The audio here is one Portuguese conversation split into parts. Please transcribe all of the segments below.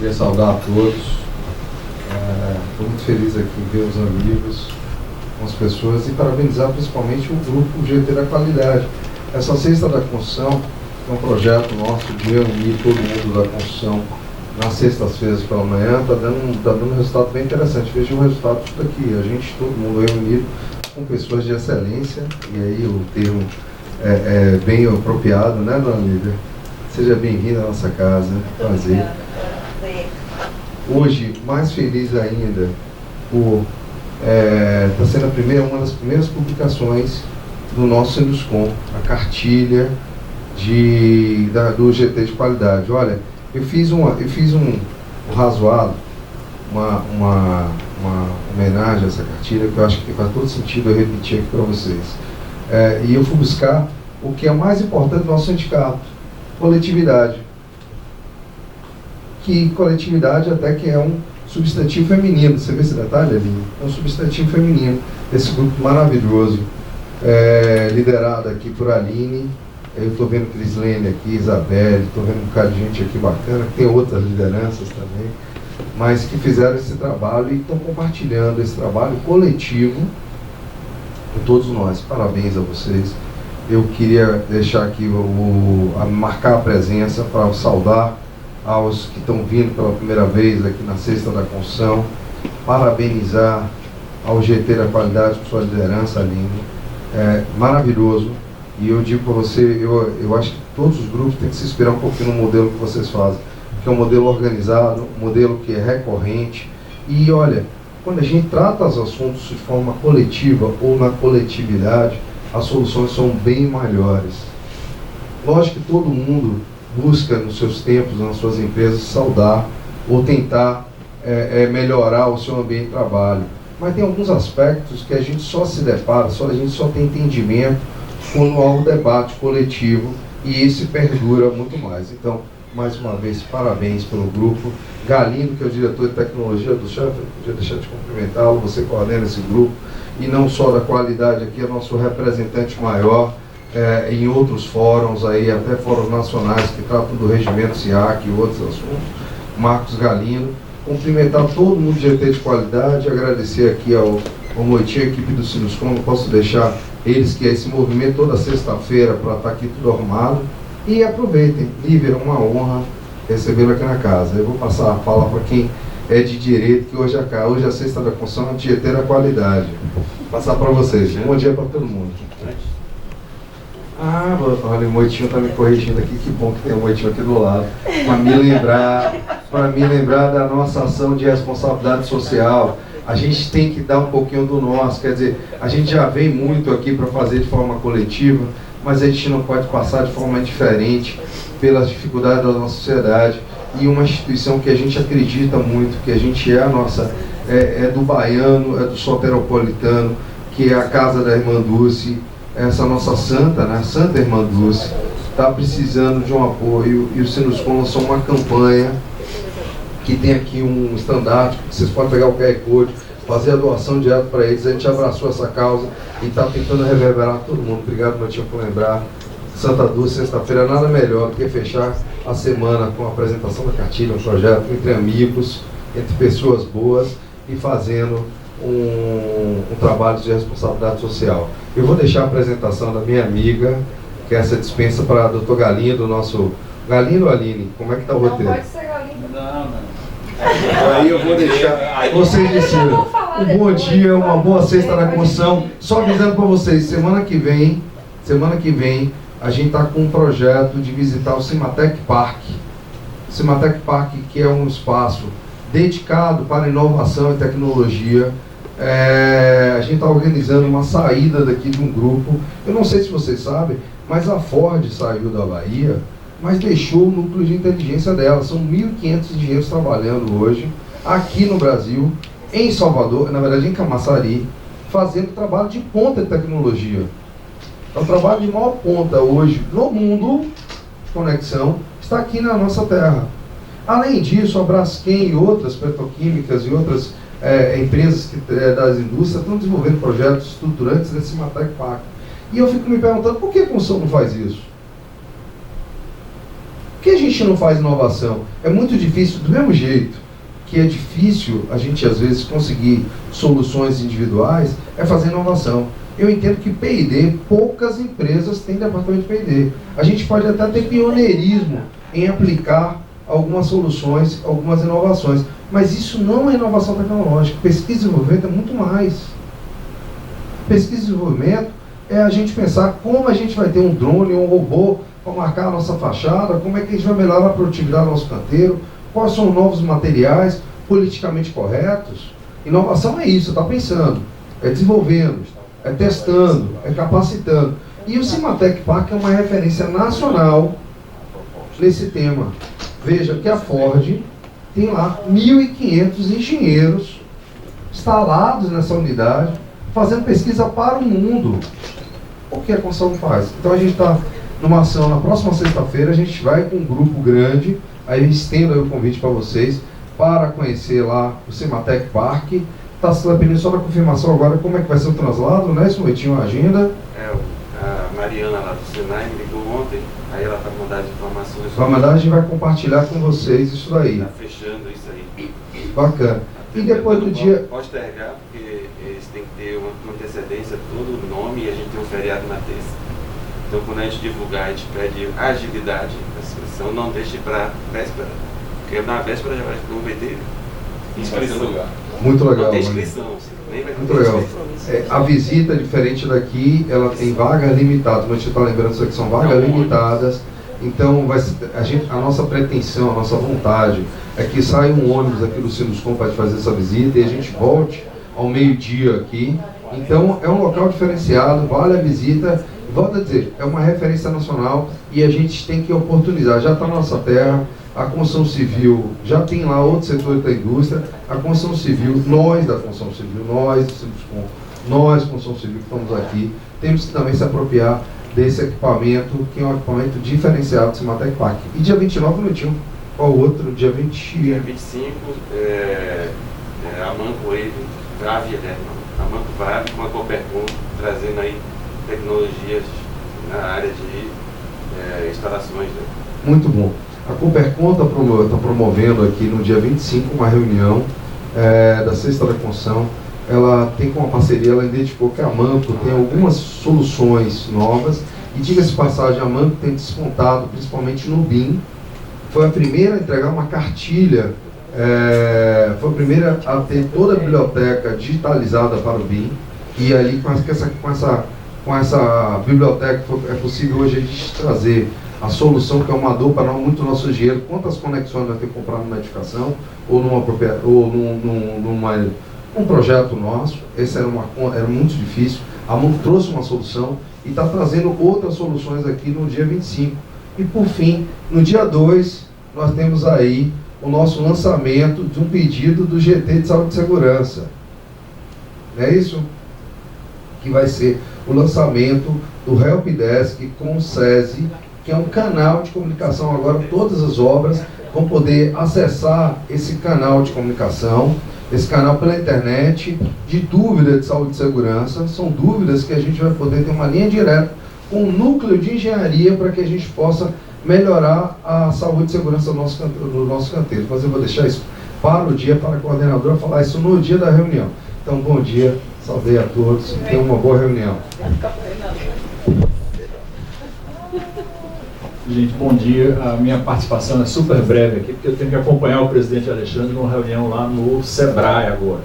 Queria saudar a todos. Estou muito feliz aqui em ver os amigos, com as pessoas, e parabenizar principalmente o grupo GT da Qualidade. Essa Sexta da Construção é um projeto nosso de reunir todo mundo da construção nas sextas-feiras pela manhã. Está dando um resultado bem interessante. Veja o resultado disso daqui. A gente, todo mundo reunido com pessoas de excelência, e aí o termo é bem apropriado, né, dona Lívia? Seja bem-vinda à nossa casa. Prazer. Hoje, mais feliz ainda por está sendo uma das primeiras publicações do nosso Sinduscom, a cartilha do GT de qualidade. Olha, eu fiz um razoado, uma homenagem a essa cartilha, que eu acho que faz todo sentido eu repetir aqui para vocês. E eu fui buscar o que é mais importante do nosso sindicato: coletividade. Que coletividade até que é um substantivo feminino. Você vê esse detalhe ali? É um substantivo feminino. Esse grupo maravilhoso, liderado aqui por Aline. Eu estou vendo Crislene aqui, Isabelle, estou vendo um bocado de gente aqui bacana, tem outras lideranças também, mas que fizeram esse trabalho e estão compartilhando esse trabalho coletivo com todos nós. Parabéns a vocês. Eu queria deixar aqui, marcar a presença para saudar aos que estão vindo pela primeira vez aqui na Sexta da Construção, parabenizar ao GT da Qualidade por sua liderança, Aline. Maravilhoso. E eu digo para você, eu acho que todos os grupos têm que se inspirar um pouquinho no modelo que vocês fazem, que é um modelo organizado, um modelo que é recorrente. E olha, quando a gente trata os assuntos de forma coletiva ou na coletividade, as soluções são bem melhores. Lógico que todo mundo busca nos seus tempos, nas suas empresas, saudar ou tentar melhorar o seu ambiente de trabalho. Mas tem alguns aspectos que a gente só se depara, a gente só tem entendimento quando há um debate coletivo, e esse perdura muito mais. Então, mais uma vez, parabéns pelo grupo. Galindo, que é o diretor de tecnologia do chefe, podia deixar de cumprimentá-lo, você coordena esse grupo, e não só da qualidade aqui, é nosso representante maior em outros fóruns, aí, até fóruns nacionais que tratam do regimento SIAC e outros assuntos. Marcos Galindo. Cumprimentar todo mundo do GT de qualidade, agradecer aqui ao Moitinho, a equipe do Sinduscom. Não posso deixar eles, que é esse movimento toda sexta-feira para estar aqui tudo arrumado. E aproveitem. Lívia, é uma honra recebê-lo aqui na casa. Eu vou passar a fala para quem é de direito, que hoje a Sexta da Construção é de GT da Qualidade. Vou passar para vocês. Bom dia para todo mundo. Olha, o Moitinho está me corrigindo aqui. Que bom que tem o Moitinho aqui do lado, para me lembrar da nossa ação de responsabilidade social. A gente tem que dar um pouquinho do nosso. Quer dizer, a gente já vem muito aqui para fazer de forma coletiva, mas a gente não pode passar de forma diferente pelas dificuldades da nossa sociedade. E uma instituição que a gente acredita muito, que a gente é a nossa, é do baiano, é do soteropolitano, que é a Casa da Irmã Dulce, essa nossa santa, né? Santa Irmã Dulce, está precisando de um apoio, e o Sinduscom lançou uma campanha que tem aqui um estandarte, que vocês podem pegar o QR Code, fazer a doação direto para eles. A gente abraçou essa causa e está tentando reverberar todo mundo. Obrigado, Matinho, por lembrar. Santa Dulce, sexta-feira, nada melhor do que fechar a semana com a apresentação da cartilha, um projeto entre amigos, entre pessoas boas, e fazendo um trabalho de responsabilidade social. Eu vou deixar a apresentação da minha amiga, que é essa dispensa para o Dr. Galindo, nosso... Galindo ou Aline? Como é que está o roteiro? Não pode ser Galindo. Não. Aí eu vou deixar... Vocês decidam. Um bom dia, uma boa Sexta da Construção. Só avisando para vocês, semana que vem, a gente está com um projeto de visitar o Cimatec Park. O Cimatec Park, que é um espaço dedicado para inovação e tecnologia. A gente está organizando uma saída daqui de um grupo. Eu não sei se vocês sabem, mas a Ford saiu da Bahia, mas deixou o núcleo de inteligência dela. São 1.500 engenheiros trabalhando hoje, aqui no Brasil, em Salvador, na verdade em Camaçari, fazendo trabalho de ponta de tecnologia. É o trabalho de maior ponta hoje no mundo, conexão, está aqui na nossa terra. Além disso, a Braskem e outras petroquímicas e outras empresas das indústrias estão desenvolvendo projetos estruturantes nesse Cimatec Park. E eu fico me perguntando, por que a construção não faz isso? Por que a gente não faz inovação? É muito difícil, do mesmo jeito que é difícil a gente às vezes conseguir soluções individuais, é fazer inovação. Eu entendo que P&D, poucas empresas têm departamento de P&D. A gente pode até ter pioneirismo em aplicar algumas soluções, algumas inovações, mas isso não é inovação tecnológica. Pesquisa e desenvolvimento é muito mais. Pesquisa e desenvolvimento é a gente pensar como a gente vai ter um drone ou um robô para marcar a nossa fachada, como é que a gente vai melhorar a produtividade do nosso canteiro, quais são os novos materiais politicamente corretos. Inovação é isso, está pensando, é desenvolvendo, é testando, é capacitando. E o Cimatec Park é uma referência nacional nesse tema. Veja que a Ford tem lá 1.500 engenheiros instalados nessa unidade, fazendo pesquisa para o mundo. O que a construção faz? Então a gente está numa ação, na próxima sexta-feira, a gente vai com um grupo grande, aí eu estendo aí o convite para vocês, para conhecer lá o Cimatec Park. Está se dependendo só da confirmação agora como é que vai ser o translado, né? Esse momentinho a agenda. A Mariana lá do Senai me ligou ontem, aí ela está mandando as informações. Vai mandar, a gente vai compartilhar com vocês isso daí. Está fechando isso aí. Bacana. E depois do dia... Postergar, porque eles têm que ter uma antecedência, todo o nome, e a gente tem um feriado na terça. Então, quando a gente divulgar, a gente pede agilidade da inscrição, não deixe para véspera. Porque na véspera já vai ter inscrição. Muito legal. Não tem inscrição, nem vai ter muito legal. Inscrição. A visita, diferente daqui, ela tem vagas limitadas. Mas a gente está lembrando isso aqui, são vagas limitadas. Então, a nossa pretensão, a nossa vontade é que saia um ônibus aqui do Sinuscom para fazer essa visita e a gente volte ao meio-dia aqui. Então, é um local diferenciado, vale a visita. Volto a dizer, é uma referência nacional e a gente tem que oportunizar. Já está na nossa terra, a construção civil, já tem lá outros setores da indústria, a construção civil, nós da construção civil, nós do Sinuscom, nós, construção civil, que estamos aqui, temos que também se apropriar desse equipamento, que é um equipamento diferenciado do Cimatec Park. E dia 29 não tinha qual outro? Dia 20... Dia 25, a Manco Wave, Vave, a Manco Vave com a Coopercon, trazendo aí tecnologias na área de instalações. Né? Muito bom. A Coopercon está promovendo aqui no dia 25 uma reunião da Sexta da Construção. Ela tem como parceria, ela identificou que a Manco tem algumas soluções novas e, diga-se de passagem, a Manco tem descontado, principalmente no BIM. Foi a primeira a entregar uma cartilha, foi a primeira a ter toda a biblioteca digitalizada para o BIM, e ali com essa biblioteca é possível hoje a gente trazer a solução que é uma dor para muito nosso engenheiro, quantas conexões nós temos que comprar numa edificação ou num projeto nosso. Esse era muito difícil. A Manco trouxe uma solução e está trazendo outras soluções aqui no dia 25. E por fim, no dia 2, nós temos aí o nosso lançamento de um pedido do GT de Saúde e Segurança. Não é isso? Que vai ser o lançamento do Helpdesk com o SESI, que é um canal de comunicação. Agora todas as obras vão poder acessar esse canal de comunicação, esse canal pela internet, de dúvida de saúde e segurança. São dúvidas que a gente vai poder ter uma linha direta com um núcleo de engenharia para que a gente possa melhorar a saúde e segurança do nosso canteiro. Mas eu vou deixar isso para o dia, para a coordenadora falar isso no dia da reunião. Então, bom dia, saudei a todos e tenham uma boa reunião. Gente, bom dia. A minha participação é super breve aqui, porque eu tenho que acompanhar o presidente Alexandre numa reunião lá no Sebrae agora.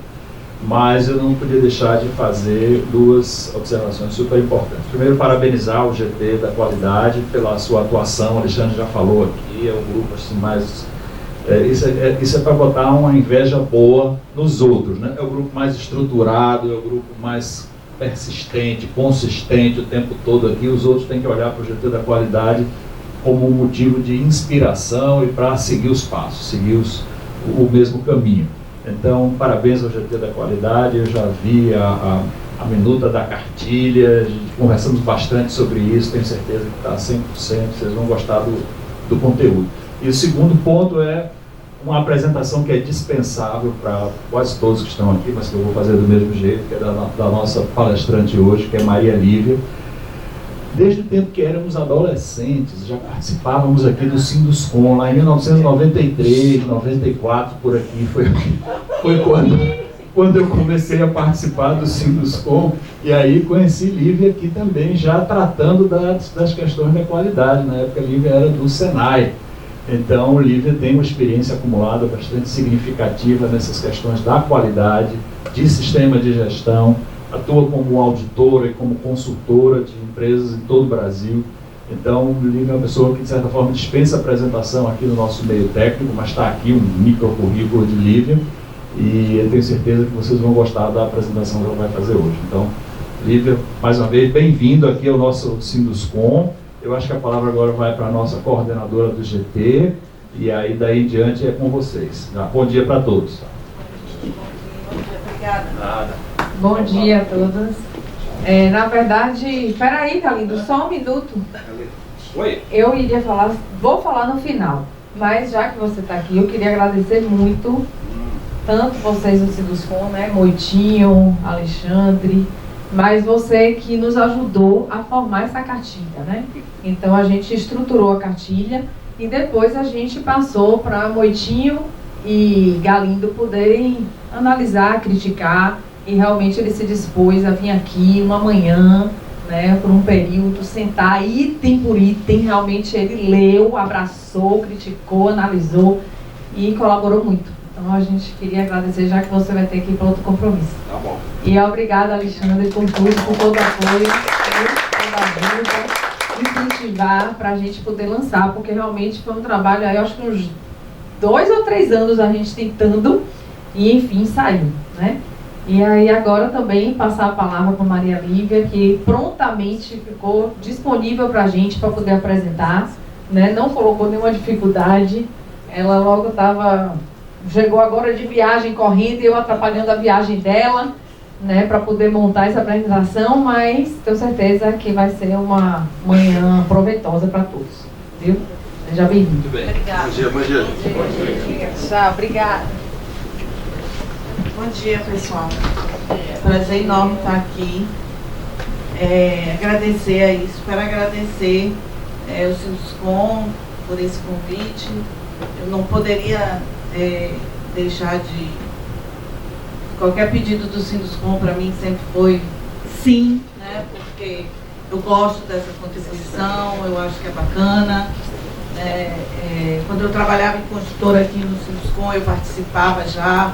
Mas eu não podia deixar de fazer duas observações super importantes. Primeiro, parabenizar o GT da Qualidade pela sua atuação. O Alexandre já falou aqui, é um grupo assim mais... Isso é para botar uma inveja boa nos outros, né? É o grupo mais estruturado, é o grupo mais persistente, consistente o tempo todo aqui. Os outros têm que olhar para o GT da Qualidade como um motivo de inspiração e para seguir os passos, seguir o mesmo caminho. Então, parabéns ao GT da Qualidade. Eu já vi a minuta da cartilha, conversamos bastante sobre isso, tenho certeza que está 100%, vocês vão gostar do conteúdo. E o segundo ponto é uma apresentação que é dispensável para quase todos que estão aqui, mas que eu vou fazer do mesmo jeito, que é da nossa palestrante hoje, que é Maria Lívia. desde o tempo que éramos adolescentes, já participávamos aqui do Sinduscom, lá em 1993, 94, por aqui, foi quando eu comecei a participar do Sinduscom, e aí conheci Lívia aqui também, já tratando das questões da qualidade. Na época, Lívia era do Senai. Então, Lívia tem uma experiência acumulada bastante significativa nessas questões da qualidade, de sistema de gestão, atua como auditora e como consultora de empresas em todo o Brasil. Então, Lívia é uma pessoa que, de certa forma, dispensa apresentação aqui no nosso meio técnico, mas está aqui um microcurrículo de Lívia, e eu tenho certeza que vocês vão gostar da apresentação que ela vai fazer hoje. Então, Lívia, mais uma vez, bem-vindo aqui ao nosso Sinduscom. Eu acho que a palavra agora vai para a nossa coordenadora do GT, e aí daí em diante é com vocês. Bom dia para todos. Obrigada. Nada. Bom dia a todos. Na verdade, peraí, Galindo, só um minuto. Oi. Eu iria falar, vou falar no final, mas já que você está aqui, eu queria agradecer muito, tanto vocês do Sinduscom, né, Moitinho, Alexandre, mas você que nos ajudou a formar essa cartilha, né? Então a gente estruturou a cartilha e depois a gente passou para Moitinho e Galindo poderem analisar, criticar, e realmente ele se dispôs a vir aqui uma manhã, né, por um período, sentar item por item. Realmente ele leu, abraçou, criticou, analisou e colaborou muito. Então a gente queria agradecer, já que você vai ter que ir para outro compromisso. Tá bom. E obrigada, Alexandre, por tudo, por todo o apoio, por toda a ajuda, incentivar para a gente poder lançar, porque realmente foi um trabalho aí, eu acho que uns 2 ou 3 anos a gente tentando, e enfim saiu, né? E aí agora também passar a palavra para Maria Lívia, que prontamente ficou disponível para a gente para poder apresentar, né? Não colocou nenhuma dificuldade, ela logo chegou agora de viagem correndo e eu atrapalhando a viagem dela, né, para poder montar essa apresentação, mas tenho certeza que vai ser uma manhã proveitosa para todos, viu? Seja bem-vindo. Muito bem. Obrigada. Bom dia, bom dia. Tchau, obrigada. Bom dia, pessoal. Prazer enorme estar aqui. Agradecer a isso, quero agradecer o Sinduscom por esse convite. Eu não poderia deixar de... Qualquer pedido do Sinduscom para mim sempre foi sim, né? Porque eu gosto dessa contribuição, eu acho que é bacana. Quando eu trabalhava em consultora aqui no Sinduscom, eu participava já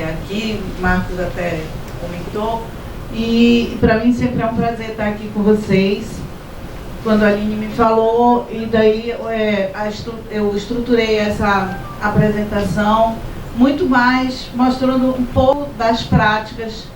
aqui, Marcos até comentou, e para mim sempre é um prazer estar aqui com vocês. Quando a Aline me falou, e daí eu estruturei essa apresentação muito mais mostrando um pouco das práticas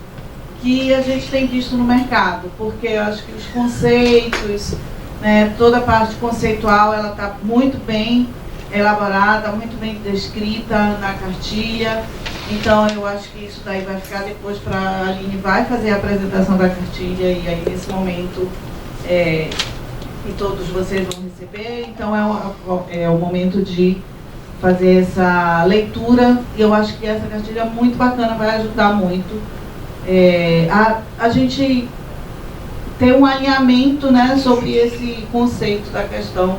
que a gente tem visto no mercado, porque eu acho que os conceitos, né, toda a parte conceitual, ela está muito bem elaborada, muito bem descrita na cartilha. Então eu acho que isso daí vai ficar depois para a Aline vai fazer a apresentação da cartilha, e aí nesse momento e todos vocês vão receber, então é o momento de fazer essa leitura, e eu acho que essa cartilha é muito bacana, vai ajudar muito a gente ter um alinhamento, né, sobre esse conceito da questão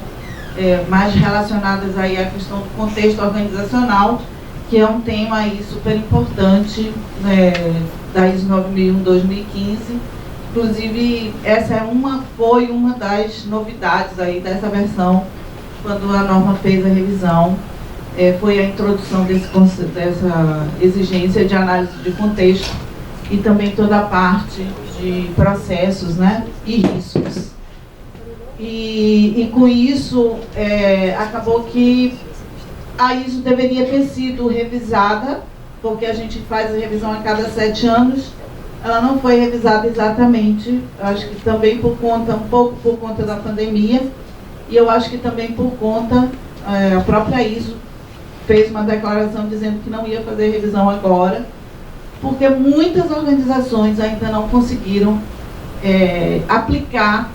mais relacionadas aí à questão do contexto organizacional, que é um tema aí super importante da ISO 9001/2015. Inclusive, essa foi uma das novidades aí dessa versão, quando a norma fez a revisão, foi a introdução dessa exigência de análise de contexto e também toda a parte de processos, né, e riscos. E com isso, acabou que a ISO deveria ter sido revisada, porque a gente faz a revisão a cada 7 anos. Ela não foi revisada exatamente, acho que também um pouco por conta da pandemia, e eu acho que também por conta, a própria ISO fez uma declaração dizendo que não ia fazer revisão agora, porque muitas organizações ainda não conseguiram aplicar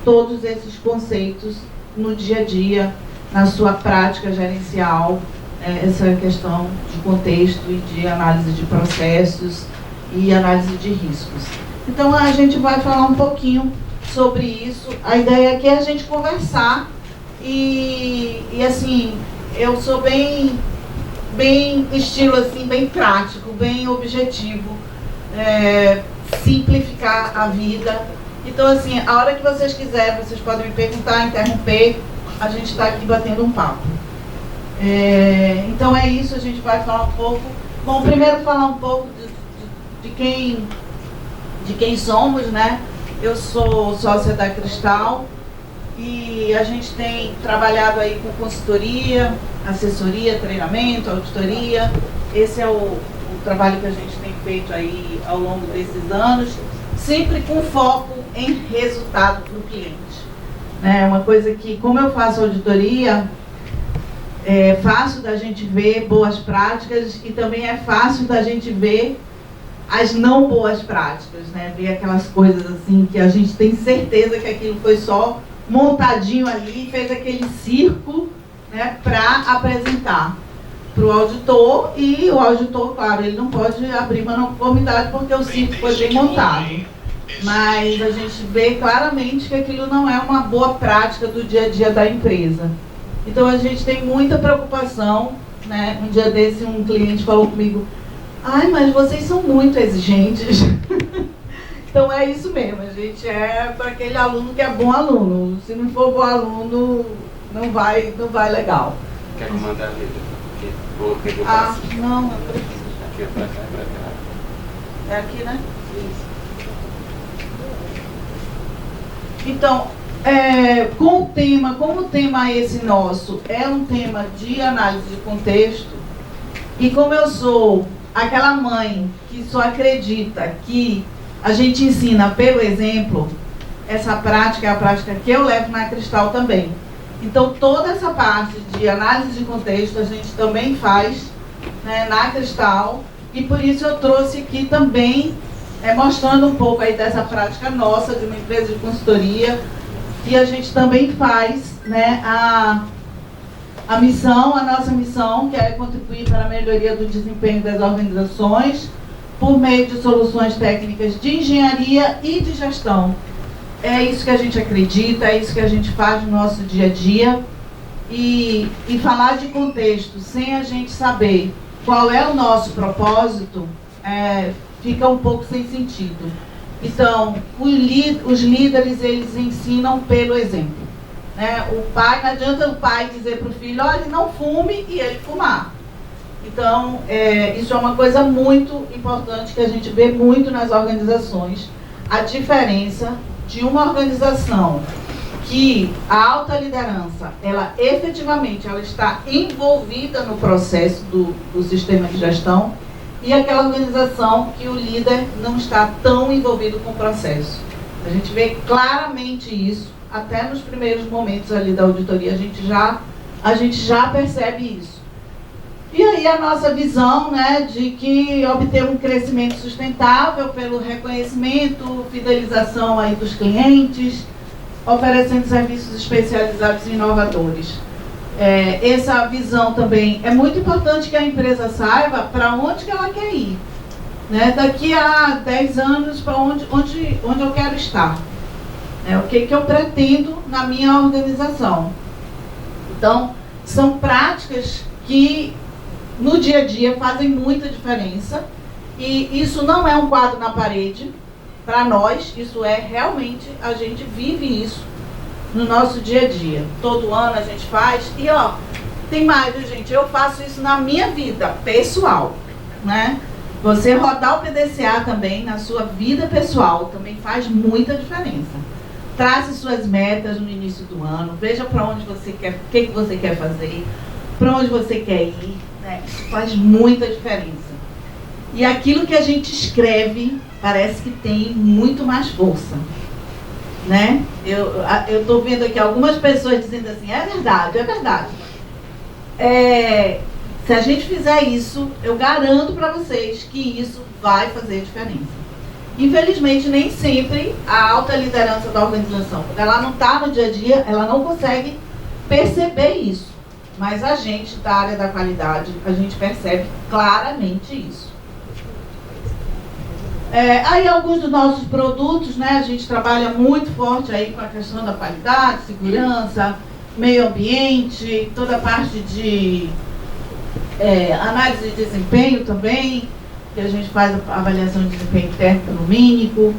todos esses conceitos no dia a dia, na sua prática gerencial, essa questão de contexto e de análise de processos e análise de riscos. Então a gente vai falar um pouquinho sobre isso. A ideia aqui é a gente conversar e assim, eu sou bem estilo assim, bem prático, bem objetivo, simplificar a vida. Então assim, a hora que vocês quiserem, vocês podem me perguntar, interromper, a gente está aqui batendo um papo. Então é isso, a gente vai falar um pouco. Bom, primeiro falar um pouco de quem somos, né? Eu sou sócia da Cristal e a gente tem trabalhado aí com consultoria, assessoria, treinamento, auditoria. Esse é o trabalho que a gente tem feito aí ao longo desses anos, sempre com foco em resultado para o cliente. É uma coisa que, como eu faço auditoria, é fácil da gente ver boas práticas e também é fácil da gente ver as não boas práticas, né? Ver aquelas coisas assim que a gente tem certeza que aquilo foi só montadinho ali, fez aquele circo, né, para apresentar para o auditor, e o auditor, claro, ele não pode abrir uma não conformidade porque o circo foi bem montado. Mas a gente vê claramente que aquilo não é uma boa prática do dia a dia da empresa. Então a gente tem muita preocupação, né? Um dia desse um cliente falou comigo: ai, mas vocês são muito exigentes. Então é isso mesmo, a gente é para aquele aluno que é bom aluno. Se não for bom aluno, não vai legal. Quer comandar a vida? Quer que eu Ah, passe? não, não precisa. Aqui é pra cá, é pra cá. É aqui, né? Isso. Então, como o tema esse nosso é um tema de análise de contexto, e como eu sou aquela mãe que só acredita que a gente ensina pelo exemplo, essa prática é a prática que eu levo na Cristal também. Então, toda essa parte de análise de contexto a gente também faz, né, na Cristal, e por isso eu trouxe aqui também, mostrando um pouco aí dessa prática nossa, de uma empresa de consultoria, e a gente também faz, né, a nossa missão, que é contribuir para a melhoria do desempenho das organizações por meio de soluções técnicas de engenharia e de gestão. É isso que a gente acredita, é isso que a gente faz no nosso dia a dia. E falar de contexto sem a gente saber qual é o nosso propósito, fica um pouco sem sentido. Então, os líderes, eles ensinam pelo exemplo. Né? O pai, não adianta o pai dizer para o filho: olha, não fume, e ele fumar. Então, isso é uma coisa muito importante que a gente vê muito nas organizações. A diferença de uma organização que a alta liderança, ela efetivamente está envolvida no processo do sistema de gestão, e aquela organização que o líder não está tão envolvido com o processo. A gente vê claramente isso, até nos primeiros momentos ali da auditoria, a gente já percebe isso. E aí a nossa visão, né, de que obter um crescimento sustentável pelo reconhecimento, fidelização aí dos clientes, oferecendo serviços especializados e inovadores. Essa visão também é muito importante que a empresa saiba para onde que ela quer ir. Né? Daqui a 10 anos, para onde eu quero estar. O que eu pretendo na minha organização. Então, são práticas que no dia a dia fazem muita diferença, e isso não é um quadro na parede para nós, isso é realmente, a gente vive isso no nosso dia a dia. Todo ano a gente faz, e ó, tem mais, viu, gente? Eu faço isso na minha vida pessoal, né? Você rodar o PDCA também na sua vida pessoal também faz muita diferença. Trace suas metas no início do ano, veja para onde você quer, o que você quer fazer, para onde você quer ir, né? Isso faz muita diferença. E aquilo que a gente escreve parece que tem muito mais força, né? Eu estou vendo aqui algumas pessoas dizendo assim: é verdade, é verdade. Se a gente fizer isso, eu garanto para vocês que isso vai fazer diferença. Infelizmente, nem sempre a alta liderança da organização, quando ela não está no dia a dia, ela não consegue perceber isso. Mas a gente, da área da qualidade, a gente percebe claramente isso. Aí alguns dos nossos produtos, né, a gente trabalha muito forte aí com a questão da qualidade, segurança, meio ambiente, toda a parte de análise de desempenho também, que a gente faz a avaliação de desempenho técnico lumínico.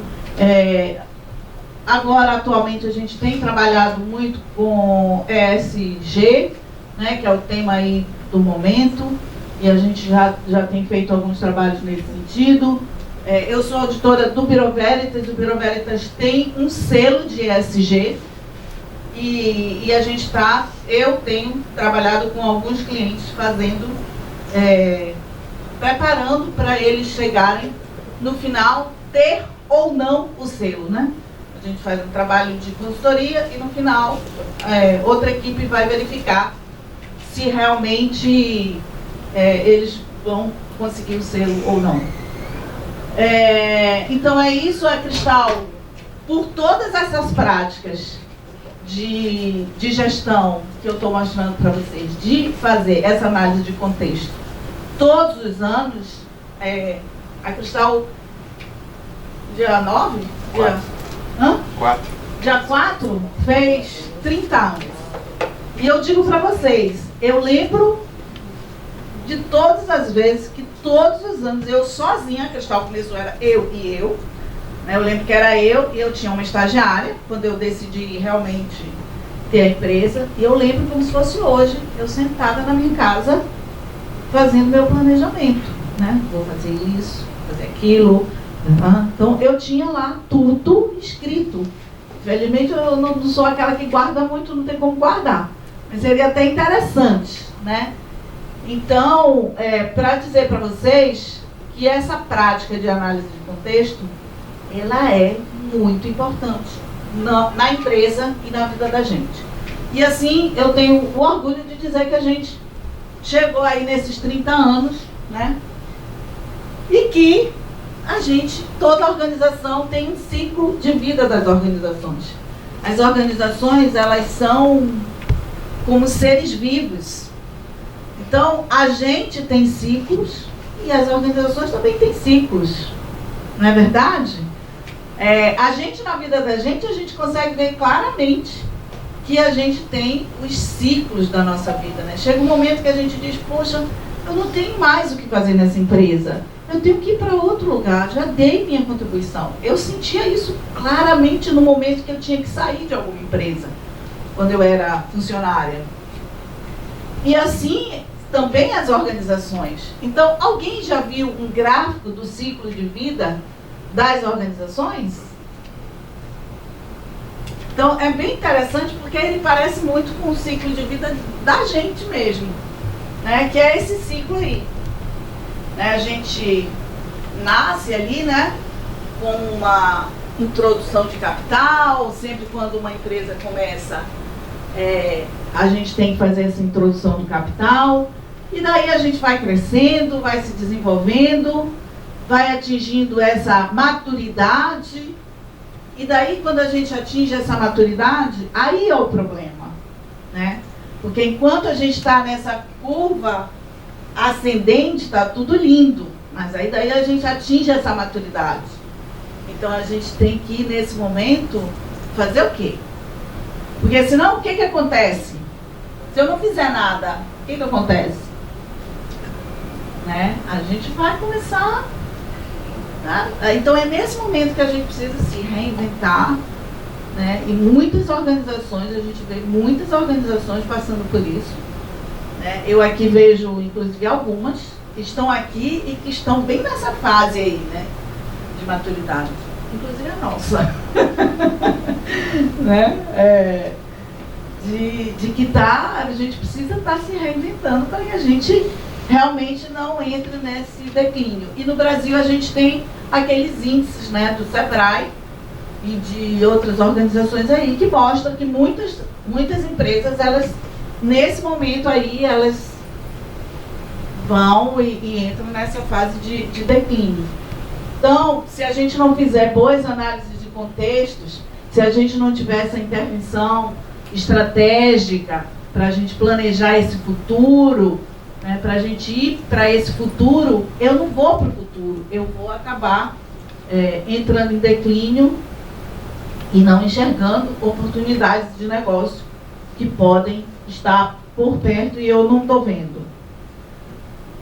Agora, atualmente, a gente tem trabalhado muito com ESG, né, que é o tema aí do momento, e a gente já tem feito alguns trabalhos nesse sentido. Eu sou auditora do Bureau Veritas, o Bureau Veritas tem um selo de ESG, e a gente eu tenho trabalhado com alguns clientes fazendo, preparando para eles chegarem no final, ter ou não o selo, né? A gente faz um trabalho de consultoria e no final outra equipe vai verificar se realmente eles vão conseguir o selo ou não. Então é isso, a Cristal, por todas essas práticas de gestão que eu estou mostrando para vocês, de fazer essa análise de contexto todos os anos, a Cristal, dia 9? Dia 4 fez 30 anos. E eu digo para vocês, eu lembro de todas as vezes que todos os anos eu sozinha, a Cristal começou, era eu e eu. Eu lembro que era eu e eu tinha uma estagiária, quando eu decidi realmente ter a empresa. E eu lembro como se fosse hoje, eu sentada na minha casa, fazendo meu planejamento, né? Vou fazer isso, fazer aquilo. Então, eu tinha lá tudo escrito. Infelizmente, eu não sou aquela que guarda muito, não tem como guardar. Mas seria até interessante, né? Então, para dizer para vocês que essa prática de análise de contexto, ela é muito importante na empresa e na vida da gente. E assim, eu tenho o orgulho de dizer que a gente chegou aí nesses 30 anos, né? E que a gente, toda organização tem um ciclo de vida das organizações. As organizações, elas são como seres vivos. Então, a gente tem ciclos e as organizações também têm ciclos. Não é verdade? A gente, na vida da gente, a gente consegue ver claramente que a gente tem os ciclos da nossa vida, né? Chega um momento que a gente diz, poxa, eu não tenho mais o que fazer nessa empresa. Eu tenho que ir para outro lugar, já dei minha contribuição. Eu sentia isso claramente no momento que eu tinha que sair de alguma empresa, quando eu era funcionária. E assim também as organizações. Então, alguém já viu um gráfico do ciclo de vida das organizações? Então, é bem interessante porque ele parece muito com o ciclo de vida da gente mesmo, né? Que é esse ciclo aí. A gente nasce ali, né, com uma introdução de capital. Sempre quando uma empresa começa, a gente tem que fazer essa introdução de capital. E daí a gente vai crescendo, vai se desenvolvendo, vai atingindo essa maturidade. E daí, quando a gente atinge essa maturidade, aí é o problema, né? Porque enquanto a gente está nessa curva ascendente, está tudo lindo, mas aí daí a gente atinge essa maturidade. Então a gente tem que, nesse momento, fazer o quê? Porque senão o que acontece? Se eu não fizer nada, o que acontece? Né? A gente vai começar, né? Então é nesse momento que a gente precisa se reinventar, né? E muitas organizações, a gente vê muitas organizações passando por isso. Eu aqui vejo, inclusive, algumas que estão aqui e que estão bem nessa fase aí, né, de maturidade. Inclusive a nossa. Né? De que a gente precisa estar se reinventando para que a gente realmente não entre nesse declínio. E no Brasil a gente tem aqueles índices, né, do SEBRAE e de outras organizações aí que mostram que muitas empresas, elas nesse momento aí, elas vão e entram nessa fase de declínio. Então, se a gente não fizer boas análises de contextos, se a gente não tiver essa intervenção estratégica para a gente planejar esse futuro, né, para a gente ir para esse futuro, eu não vou para o futuro, eu vou acabar entrando em declínio e não enxergando oportunidades de negócio que podem estar por perto e eu não estou vendo.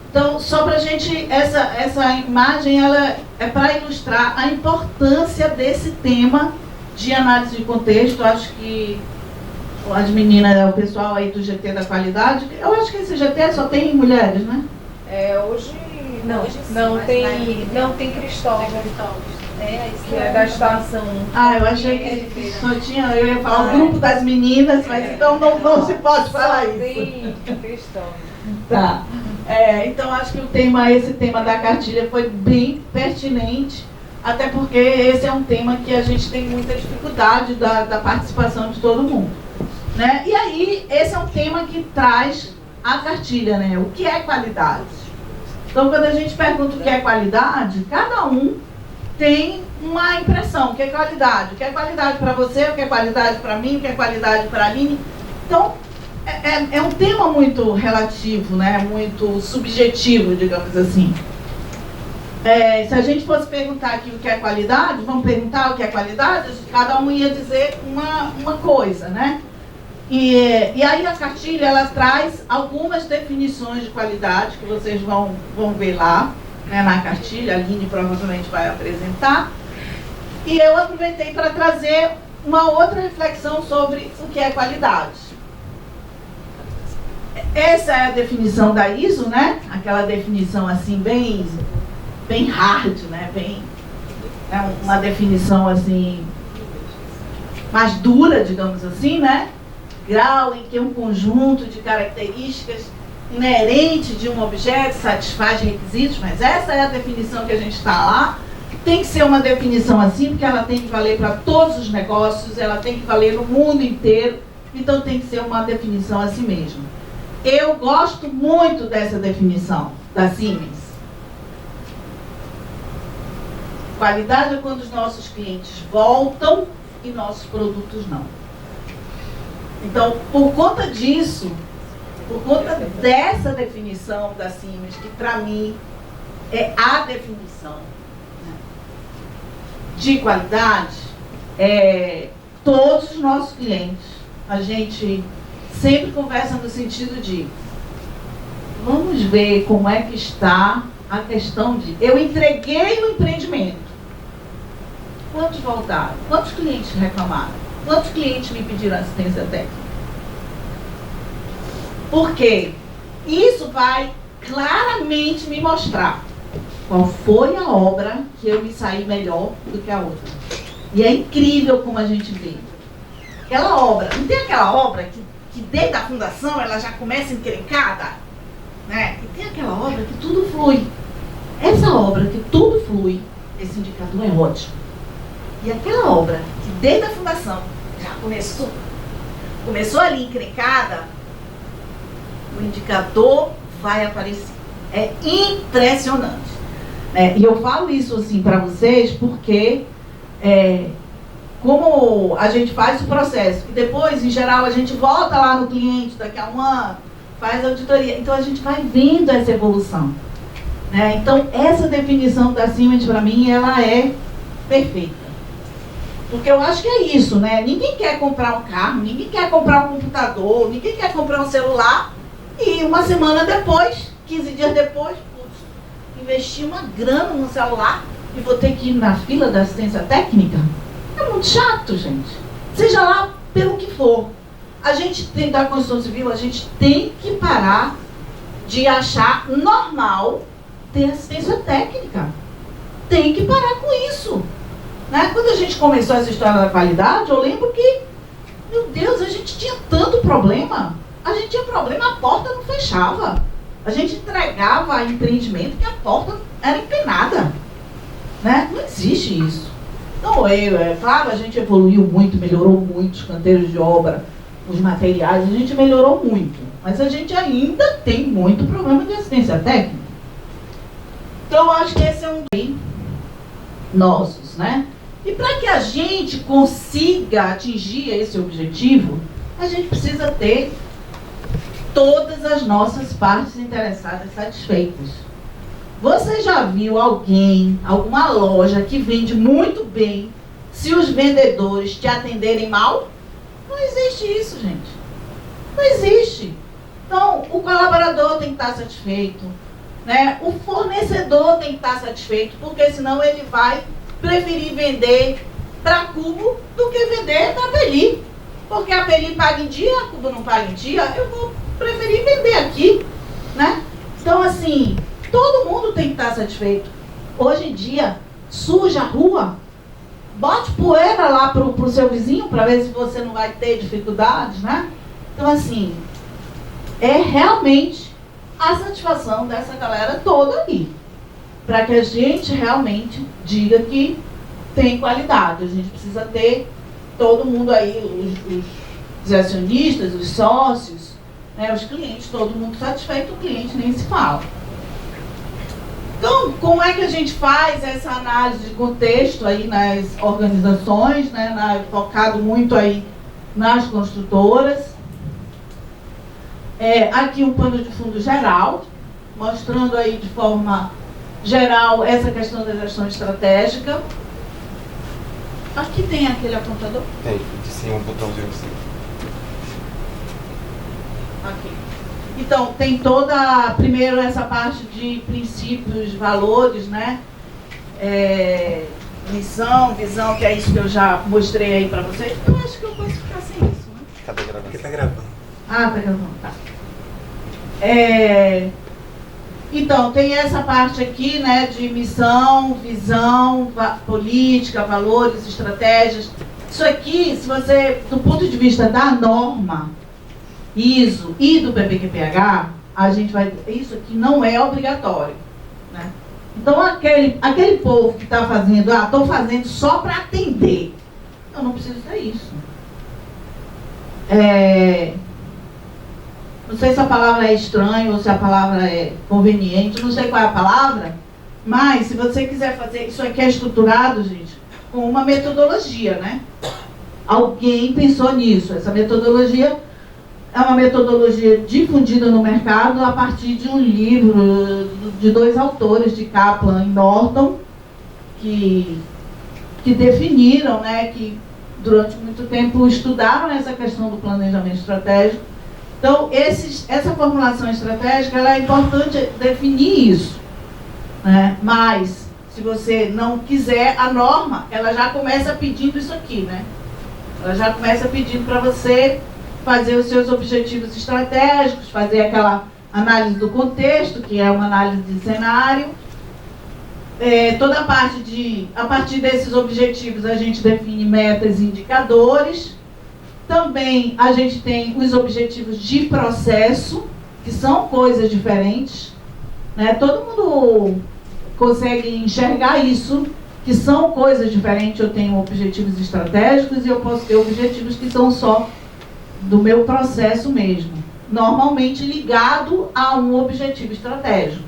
Então, só para a gente, essa imagem ela é para ilustrar a importância desse tema de análise de contexto. Acho que as meninas, o pessoal aí do GT da qualidade, eu acho que esse GT só tem mulheres, né? Hoje não tem Cristóvão. Que é da estação. Eu achei que só tinha, eu ia falar o grupo das meninas, mas então não se pode falar isso. Tem Cristóvão. Tá. Então acho que esse tema da cartilha foi bem pertinente, até porque esse é um tema que a gente tem muita dificuldade da participação de todo mundo, né? E aí, esse é um tema que traz a cartilha, né? O que é qualidade? Então, quando a gente pergunta o que é qualidade, cada um tem uma impressão. O que é qualidade? O que é qualidade para você? O que é qualidade para mim? O que é qualidade para a Aline? Então, é um tema muito relativo, né? Muito subjetivo, digamos assim. Se a gente fosse perguntar aqui o que é qualidade, vamos perguntar o que é qualidade, cada um ia dizer uma coisa, né? E aí a cartilha, ela traz algumas definições de qualidade que vocês vão ver lá, né, na cartilha. A Aline provavelmente vai apresentar. E eu aproveitei para trazer uma outra reflexão sobre o que é qualidade. Essa é a definição da ISO, né? Aquela definição assim bem hard, né? Uma definição assim mais dura, digamos assim, né? Grau em que um conjunto de características inerentes de um objeto satisfaz requisitos, mas essa é a definição que a gente está lá. Tem que ser uma definição assim, porque ela tem que valer para todos os negócios, ela tem que valer no mundo inteiro, então tem que ser uma definição assim mesmo. Eu gosto muito dessa definição da Siemens. Qualidade é quando os nossos clientes voltam e nossos produtos não. Então, por conta disso, por conta dessa definição da Siemens, que para mim é a definição, né, de qualidade, todos os nossos clientes, a gente sempre conversa no sentido de vamos ver como é que está a questão de eu entreguei no empreendimento. Quantos voltaram? Quantos clientes reclamaram? Quantos clientes me pediram assistência técnica? Porque isso vai claramente me mostrar qual foi a obra que eu me saí melhor do que a outra. E é incrível como a gente vê. Aquela obra, não tem aquela obra que desde a fundação ela já começa encrencada? Né? E tem aquela obra que tudo flui. Essa obra que tudo flui, esse indicador é ótimo. E aquela obra que desde a fundação já começou ali encrencada, o indicador vai aparecer. É impressionante. E eu falo isso assim para vocês porque como a gente faz o processo e depois, em geral, a gente volta lá no cliente daqui a um ano, faz a auditoria, então a gente vai vendo essa evolução. Então, essa definição da Siemens, para mim, ela é perfeita. Porque eu acho que é isso, né? Ninguém quer comprar um carro, ninguém quer comprar um computador, ninguém quer comprar um celular e uma semana depois, 15 dias depois, investir uma grana no celular e vou ter que ir na fila da assistência técnica? É muito chato, gente. Seja lá pelo que for. A gente tem da construção civil, a gente tem que parar de achar normal ter assistência técnica. Tem que parar com isso. Né? Quando a gente começou essa história da qualidade, eu lembro que, meu Deus, a gente tinha tanto problema. A gente tinha problema, a porta não fechava. A gente entregava empreendimento que a porta era empenada. Né? Não existe isso. Então, claro, a gente evoluiu muito, melhorou muito os canteiros de obra, os materiais, a gente melhorou muito. Mas a gente ainda tem muito problema de assistência técnica. Então, eu acho que esse é um bem nossos, né? E para que a gente consiga atingir esse objetivo, a gente precisa ter todas as nossas partes interessadas satisfeitas. Você já viu alguém, alguma loja que vende muito bem, se os vendedores te atenderem mal? Não existe isso, gente. Não existe. Então, o colaborador tem que estar satisfeito, né? O fornecedor tem que estar satisfeito, porque senão ele vai preferir vender para Cubo do que vender para Peli. Porque a Peli paga em dia, a Cubo não paga em dia, eu vou preferir vender aqui, né? Então, assim, todo mundo tem que estar satisfeito. Hoje em dia, suja a rua, bote poeira lá pro seu vizinho para ver se você não vai ter dificuldades, né? Então, assim, é realmente a satisfação dessa galera toda aí, para que a gente realmente diga que tem qualidade. A gente precisa ter todo mundo aí, os acionistas, os sócios, né, os clientes, todo mundo satisfeito, o cliente nem se fala. Então, como é que a gente faz essa análise de contexto aí nas organizações, né, focado muito aí nas construtoras? Aqui um pano de fundo geral, mostrando aí de forma geral essa questão da gestão estratégica. Aqui tem aquele apontador? Tem, de cima, um botãozinho assim. Aqui. Então, tem toda, primeiro, essa parte de princípios, valores, né? Missão, visão, que é isso que eu já mostrei aí pra vocês. Eu acho que eu posso ficar sem isso, né? Cadê gravando? Porque tá gravando. Ah, tá gravando, tá. Então, tem essa parte aqui, né, de missão, visão, política, valores, estratégias. Isso aqui, se você, do ponto de vista da norma ISO e do PPQPH, a gente vai, isso aqui não é obrigatório, né? Então, aquele povo que está fazendo, estou fazendo só para atender. Eu não preciso ter isso. Não sei se a palavra é estranho ou se a palavra é conveniente, não sei qual é a palavra, mas se você quiser fazer, isso aqui é estruturado, gente, com uma metodologia, né? Alguém pensou nisso. Essa metodologia é uma metodologia difundida no mercado a partir de um livro de 2 autores, de Kaplan e Norton, que definiram, né, que durante muito tempo estudaram essa questão do planejamento estratégico. Então, essa formulação estratégica, ela é importante definir isso, né? Mas, se você não quiser, a norma, ela já começa pedindo isso aqui, né? Ela já começa pedindo para você fazer os seus objetivos estratégicos, fazer aquela análise do contexto, que é uma análise de cenário. Toda a parte a partir desses objetivos, a gente define metas e indicadores. Também a gente tem os objetivos de processo, que são coisas diferentes, né? Todo mundo consegue enxergar isso, que são coisas diferentes. Eu tenho objetivos estratégicos e eu posso ter objetivos que são só do meu processo mesmo, normalmente ligado a um objetivo estratégico.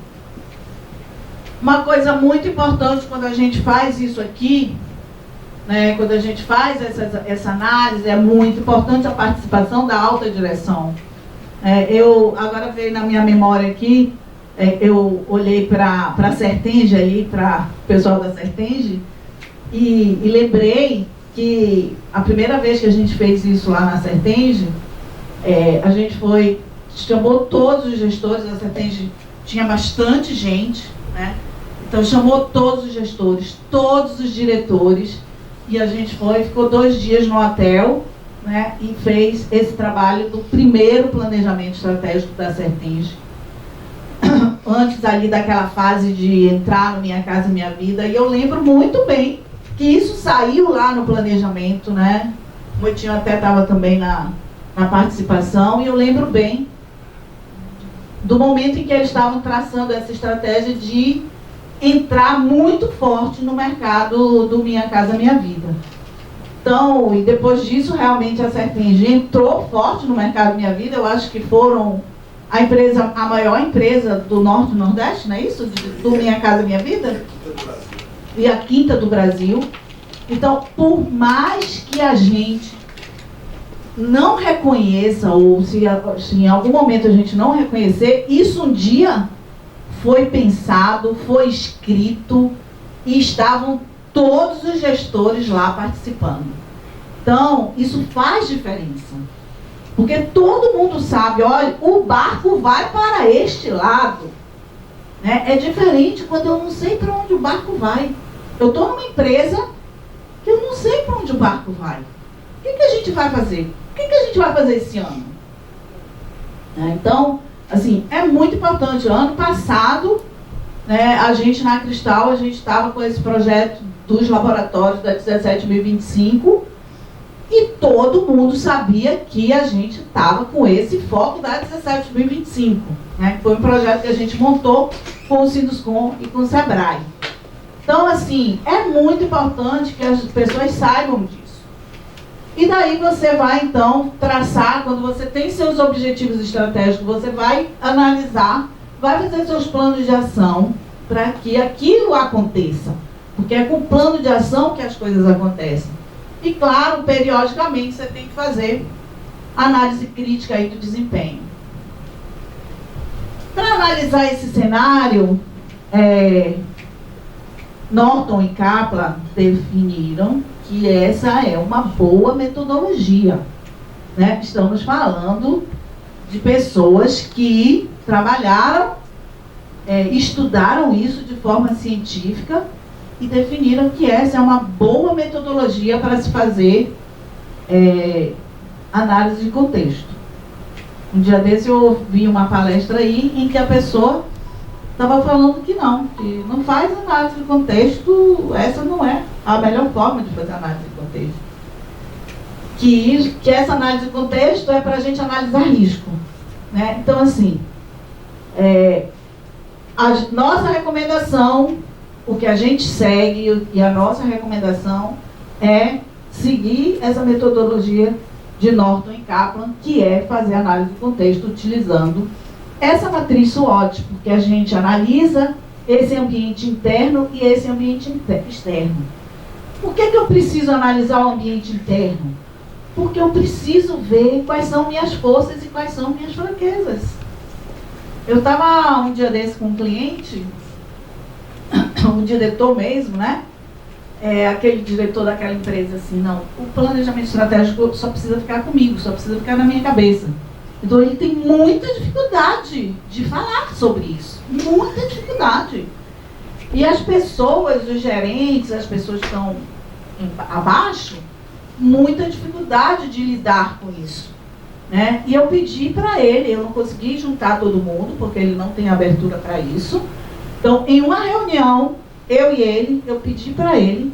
Uma coisa muito importante quando a gente faz isso aqui, né, quando a gente faz essa análise, é muito importante a participação da alta direção. Agora veio na minha memória aqui, eu olhei para a Sertenge, aí, para o pessoal da Sertenge, e lembrei que a primeira vez que a gente fez isso lá na Sertenge, a gente chamou todos os gestores. A Sertenge tinha bastante gente, né? Então chamou todos os gestores, todos os diretores, e a gente ficou 2 dias no hotel, né, e fez esse trabalho do primeiro planejamento estratégico da Sertenge. Antes ali daquela fase de entrar no Minha Casa Minha Vida, e eu lembro muito bem que isso saiu lá no planejamento, né? O Moitinho até estava também na participação, e eu lembro bem do momento em que eles estavam traçando essa estratégia de entrar muito forte no mercado do Minha Casa Minha Vida. Então, e depois disso, realmente a Sertenge entrou forte no mercado Minha Vida. Eu acho que foram a maior empresa do Norte e Nordeste, não é isso? Do Minha Casa Minha Vida? E a 5ª do Brasil. Então, por mais que a gente não reconheça, ou se em algum momento a gente não reconhecer, isso um dia foi pensado, foi escrito e estavam todos os gestores lá participando. Então, isso faz diferença. Porque todo mundo sabe, olha, o barco vai para este lado. Né? É diferente quando eu não sei para onde o barco vai. Eu estou numa empresa que eu não sei para onde o barco vai. O que a gente vai fazer? O que a gente vai fazer esse ano? Então, assim, é muito importante. Ano passado, né, a gente na Cristal, a gente estava com esse projeto dos laboratórios da 17.025 e todo mundo sabia que a gente estava com esse foco da 17.025. Né? Foi um projeto que a gente montou com o Sinduscom e com o Sebrae. Então, assim, é muito importante que as pessoas saibam disso. E daí você vai, então, traçar, quando você tem seus objetivos estratégicos, você vai analisar, vai fazer seus planos de ação para que aquilo aconteça. Porque é com o plano de ação que as coisas acontecem. E, claro, periodicamente você tem que fazer análise crítica aí do desempenho. Para analisar esse cenário, Norton e Kaplan definiram que essa é uma boa metodologia. Né? Estamos falando de pessoas que trabalharam, estudaram isso de forma científica e definiram que essa é uma boa metodologia para se fazer análise de contexto. Um dia desse eu ouvi uma palestra aí em que a pessoa estava falando que não faz análise de contexto, essa não é a melhor forma de fazer análise de contexto. Que essa análise de contexto é para a gente analisar risco. Né? Então, assim, a nossa recomendação, o que a gente segue e a nossa recomendação é seguir essa metodologia de Norton e Kaplan, que é fazer análise de contexto utilizando essa matriz SWOT, porque a gente analisa esse ambiente interno e esse ambiente externo. Por que eu preciso analisar o ambiente interno? Porque eu preciso ver quais são minhas forças e quais são minhas fraquezas. Eu estava um dia desse com um cliente, um diretor mesmo, né? Aquele diretor daquela empresa assim, não, o planejamento estratégico só precisa ficar comigo, só precisa ficar na minha cabeça. Então ele tem muita dificuldade de falar sobre isso, muita dificuldade. E as pessoas, os gerentes, as pessoas que estão abaixo, muita dificuldade de lidar com isso. Né? E eu pedi para ele, eu não consegui juntar todo mundo, porque ele não tem abertura para isso. Então, em uma reunião, eu e ele, eu pedi para ele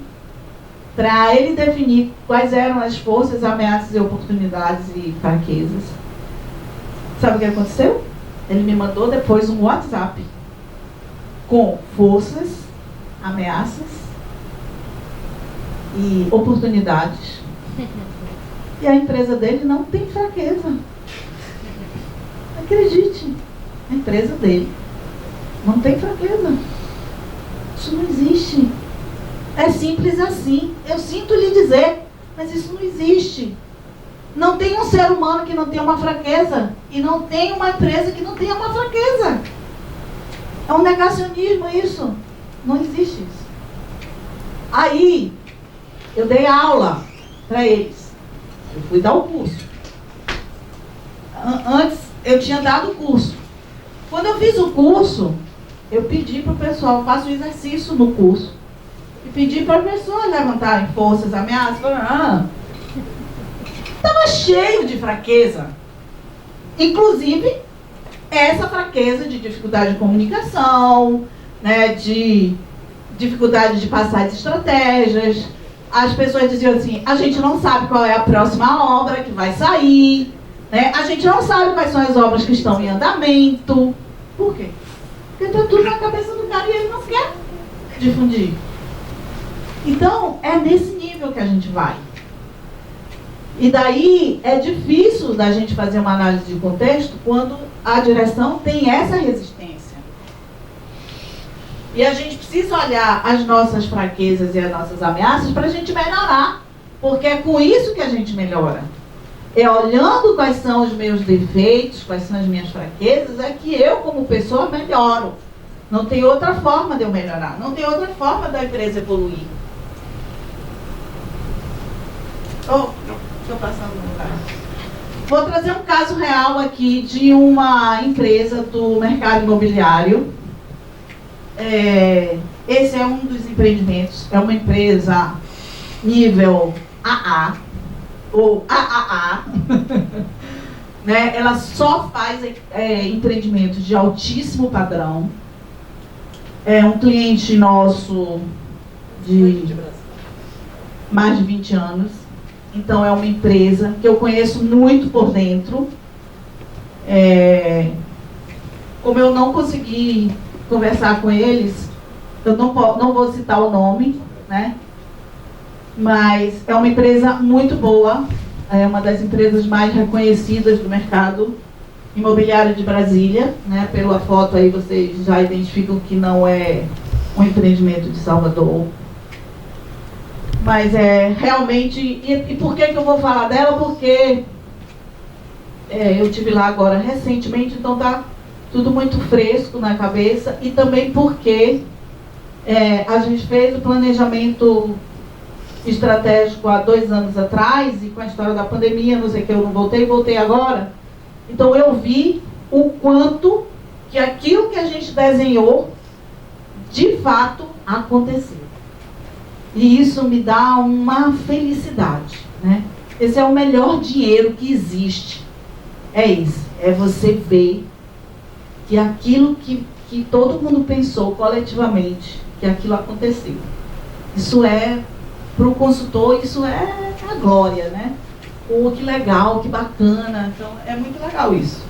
definir quais eram as forças, ameaças e oportunidades e fraquezas. Sabe o que aconteceu? Ele me mandou depois um WhatsApp com forças, ameaças e oportunidades. E a empresa dele não tem fraqueza. Acredite, a empresa dele não tem fraqueza. Isso não existe. É simples assim. Eu sinto lhe dizer, mas isso não existe. Não tem um ser humano que não tenha uma fraqueza. E não tem uma empresa que não tenha uma fraqueza. É um negacionismo isso. Não existe isso. Aí, eu dei aula para eles. Eu fui dar o curso. Antes, eu tinha dado o curso. Quando eu fiz o curso, eu pedi para o pessoal, faça o exercício no curso. E pedi para as pessoas levantarem forças, ameaças. Estava cheio de fraqueza. Inclusive, essa fraqueza de dificuldade de comunicação, né, de dificuldade de passar as estratégias. As pessoas diziam assim, a gente não sabe qual é a próxima obra que vai sair, né? A gente não sabe quais são as obras que estão em andamento. Por quê? Porque está tudo na cabeça do cara e ele não quer difundir. Então, é nesse nível que a gente vai. E daí é difícil da gente fazer uma análise de contexto quando a direção tem essa resistência. E a gente precisa olhar as nossas fraquezas e as nossas ameaças para a gente melhorar. Porque é com isso que a gente melhora. É olhando quais são os meus defeitos, quais são as minhas fraquezas, é que eu, como pessoa, melhoro. Não tem outra forma de eu melhorar. Não tem outra forma da empresa evoluir. Oh, estou passando no lugar. Vou trazer um caso real aqui de uma empresa do mercado imobiliário. Esse é um dos empreendimentos. É uma empresa nível AA, ou AAA. Né? Ela só faz empreendimentos de altíssimo padrão. É um cliente nosso de mais de 20 anos. Então, é uma empresa que eu conheço muito por dentro. Como eu não consegui conversar com eles, eu não vou citar o nome, né? Mas é uma empresa muito boa. É uma das empresas mais reconhecidas do mercado imobiliário de Brasília, né? Pela foto aí vocês já identificam que não é um empreendimento de Salvador. Mas realmente... E por que eu vou falar dela? Porque eu estive lá agora recentemente, então tá tudo muito fresco na cabeça. E também porque a gente fez o planejamento estratégico há 2 anos atrás, e com a história da pandemia, não sei o que, eu não voltei agora. Então eu vi o quanto que aquilo que a gente desenhou, de fato, aconteceu. E isso me dá uma felicidade, né? Esse é o melhor dinheiro que existe. É isso. É você ver que aquilo que todo mundo pensou coletivamente, que aquilo aconteceu. Isso para o consultor, isso é a glória, né? Que legal, que bacana. Então, é muito legal isso.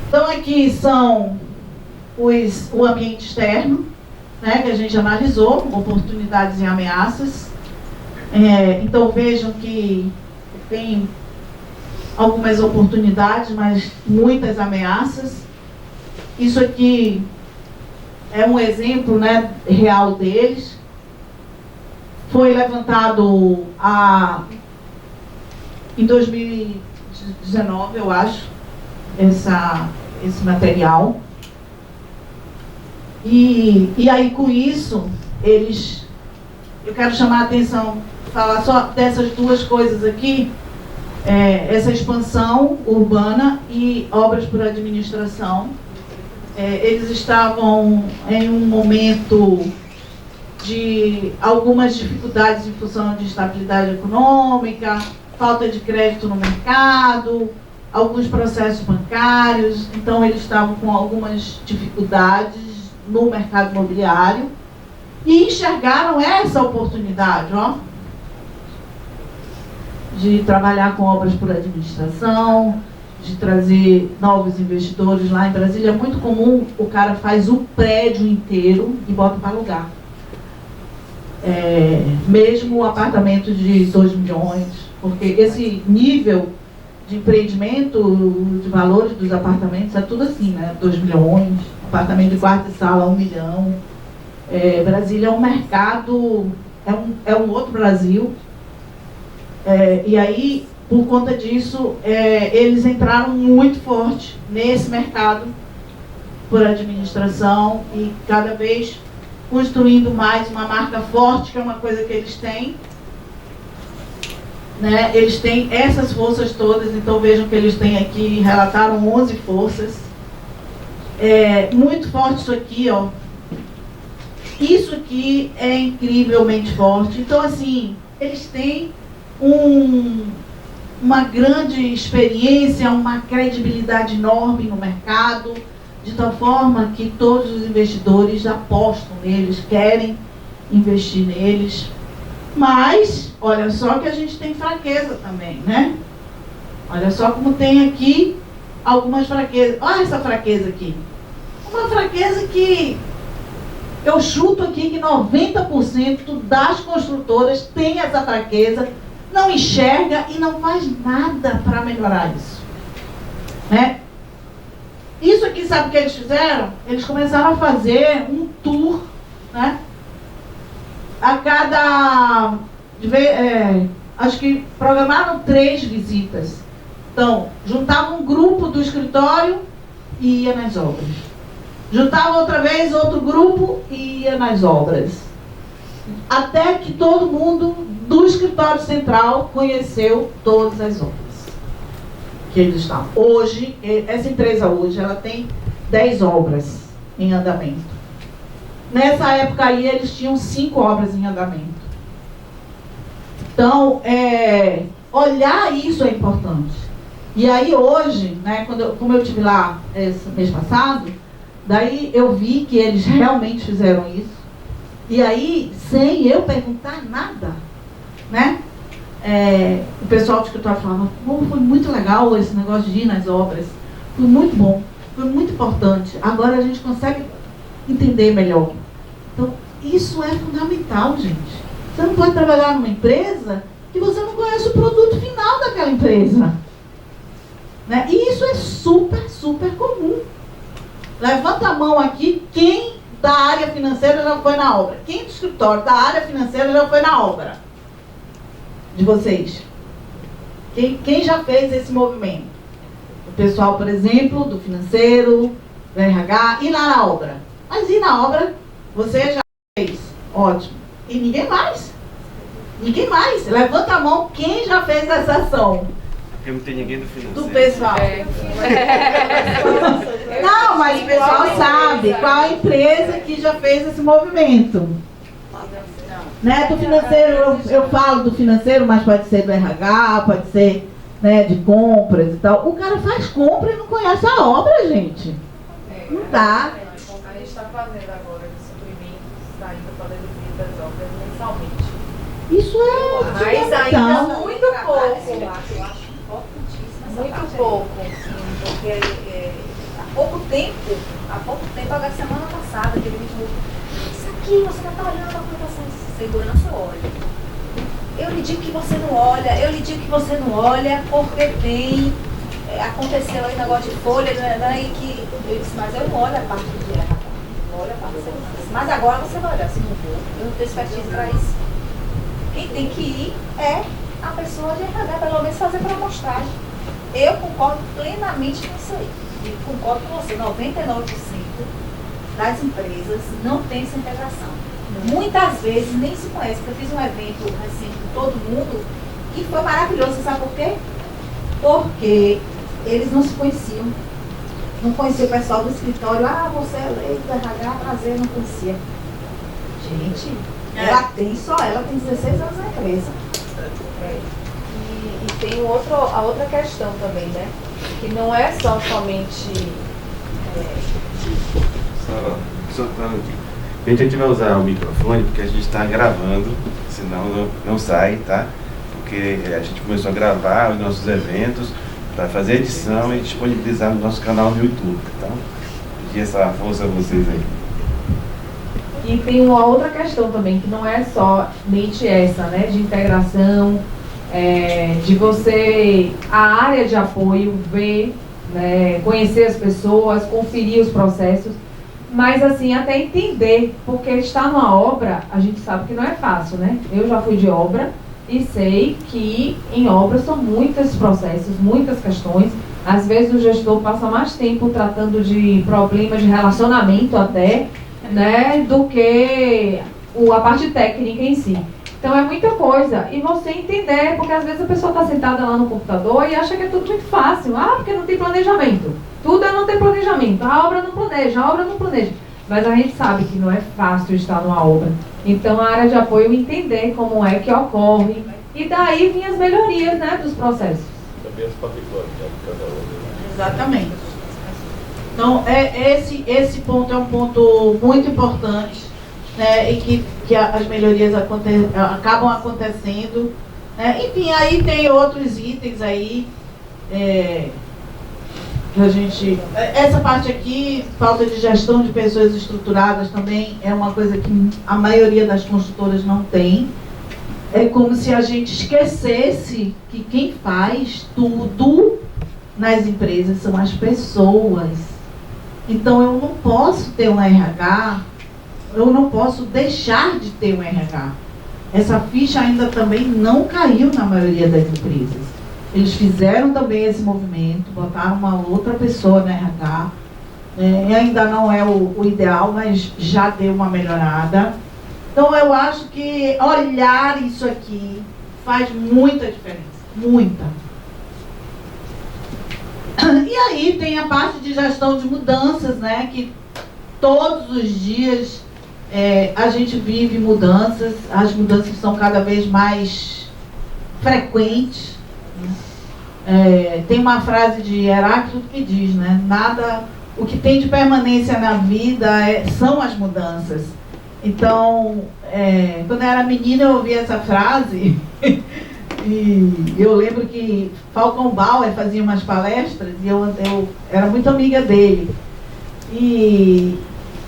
Então, aqui são o ambiente externo, né, que a gente analisou, oportunidades e ameaças. Então, vejam que tem algumas oportunidades, mas muitas ameaças. Isso aqui é um exemplo, né, real deles. Foi levantado em 2019, eu acho, esse material. E aí, com isso, eu quero chamar a atenção, falar só dessas 2 coisas aqui, essa expansão urbana e obras por administração. Eles estavam em um momento de algumas dificuldades em função de estabilidade econômica, falta de crédito no mercado, alguns processos bancários. Então, eles estavam com algumas dificuldades no mercado imobiliário e enxergaram essa oportunidade, de trabalhar com obras por administração, de trazer novos investidores. Lá em Brasília é muito comum, o cara faz o prédio inteiro e bota para alugar. Mesmo o apartamento de 2 milhões, porque esse nível de empreendimento, de valores dos apartamentos, é tudo assim, né? 2 milhões, apartamento de quarto e sala, 1 milhão. Brasília é um mercado, é um outro Brasil. E aí, por conta disso, eles entraram muito forte nesse mercado por administração e cada vez construindo mais uma marca forte, que é uma coisa que eles têm. Né? Eles têm essas forças todas, então vejam que eles têm aqui, relataram 11 forças. Muito forte isso aqui, Isso aqui é incrivelmente forte. Então, assim, eles têm uma grande experiência, uma credibilidade enorme no mercado, de tal forma que todos os investidores apostam neles, querem investir neles. Mas, olha só que a gente tem fraqueza também, né? Olha só como tem aqui algumas fraquezas. Olha essa fraqueza aqui. Uma fraqueza que eu chuto aqui que 90% das construtoras tem essa fraqueza, não enxerga e não faz nada para melhorar isso. Né? Isso aqui, sabe o que eles fizeram? Eles começaram a fazer um tour, né? A cada... acho que programaram 3 visitas. Então, juntavam um grupo do escritório e ia nas obras. Juntava outra vez outro grupo e ia nas obras. Até que todo mundo do escritório central conheceu todas as obras que eles estavam. Hoje, essa empresa hoje, ela tem 10 obras em andamento. Nessa época aí, eles tinham 5 obras em andamento. Então, olhar isso é importante. E aí hoje, né, como eu estive lá esse mês passado, daí eu vi que eles realmente fizeram isso. E aí, sem eu perguntar nada, né? O pessoal do escritório falava, foi muito legal esse negócio de ir nas obras. Foi muito bom, foi muito importante. Agora a gente consegue entender melhor. Então, isso é fundamental, gente. Você não pode trabalhar numa empresa que você não conhece o produto final daquela empresa. Né? E isso é super, super comum. Levanta a mão aqui, quem da área financeira já foi na obra? Quem do escritório da área financeira já foi na obra? De vocês? Quem já fez esse movimento? O pessoal, por exemplo, do financeiro, do RH, ir lá na obra. Mas ir na obra, você já fez. Ótimo. E ninguém mais. Ninguém mais. Levanta a mão quem já fez essa ação. Porque não tem ninguém do financeiro. Do pessoal. Não, mas o pessoal sabe qual a empresa que já fez esse movimento. Né? Do financeiro, eu falo do financeiro, mas pode ser do RH, pode ser, né, de compras e tal. O cara faz compra e não conhece a obra, gente. Não dá. A gente está fazendo agora de suprimentos ainda para reduzir das obras mensalmente. Isso é Mas ainda muito pouco. Eu acho importantíssimo essa Muito parte pouco, sim, porque há pouco tempo, a semana passada, que ele me falou, isso aqui, você não está olhando a documentação de segurança, olha. Eu lhe digo que você não olha, porque tem, aconteceu aí negócio de folha, né, e que eu disse, mas eu não olho a parte de RH, não olho a parte de segurança. Mas agora você vai olhar, se não vou, eu não tenho expertise para isso. Quem tem que ir é a pessoa de RH, pelo menos fazer para amostragem. Eu concordo plenamente com isso aí. E concordo com você, 99% das empresas não tem essa integração. Muitas vezes nem se conhece, porque eu fiz um evento recente com todo mundo e foi maravilhoso, sabe por quê? Porque eles não se conheciam. Não conhecia o pessoal do escritório, você é leigo do RH, prazer, não conhecia. Gente, ela tem 16 anos na empresa. E tem a outra questão também, né? Que não é somente... A gente vai usar o microfone porque a gente está gravando, senão não sai, tá? Porque a gente começou a gravar os nossos eventos para fazer edição e disponibilizar no nosso canal no YouTube. Então, pedir essa força a vocês aí. E tem uma outra questão também, que não é somente essa, né, de integração, de você, a área de apoio, ver, né, conhecer as pessoas, conferir os processos, mas assim, até entender, porque estar numa obra, a gente sabe que não é fácil, né? Eu já fui de obra e sei que em obra são muitos processos, muitas questões. Às vezes o gestor passa mais tempo tratando de problemas de relacionamento até, né, do que a parte técnica em si. Então é muita coisa. E você entender, porque às vezes a pessoa está sentada lá no computador e acha que é tudo muito fácil. Porque não tem planejamento. Tudo é não ter planejamento. A obra não planeja. Mas a gente sabe que não é fácil estar numa obra. Então a área de apoio entender como é que ocorre. E daí vêm as melhorias, né, dos processos. Também as particularidades de cada obra. Exatamente. Então, esse ponto é um ponto muito importante, né, e que as melhorias acabam acontecendo. Né? Enfim, aí tem outros itens aí, que a gente... Essa parte aqui, falta de gestão de pessoas estruturadas também é uma coisa que a maioria das construtoras não tem. É como se a gente esquecesse que quem faz tudo nas empresas são as pessoas. Então eu não posso ter um RH, eu não posso deixar de ter um RH. Essa ficha ainda também não caiu na maioria das empresas. Eles fizeram também esse movimento, botaram uma outra pessoa no RH, Ainda não é o ideal, mas já deu uma melhorada. Então eu acho que olhar isso aqui faz muita diferença, muita. E aí tem a parte de gestão de mudanças, né, que todos os dias a gente vive mudanças, as mudanças são cada vez mais frequentes. Tem uma frase de Heráclito que diz, né, o que tem de permanência na vida são as mudanças. Então, quando eu era menina eu ouvia essa frase e eu lembro que Falcão Bauer fazia umas palestras e eu era muito amiga dele. E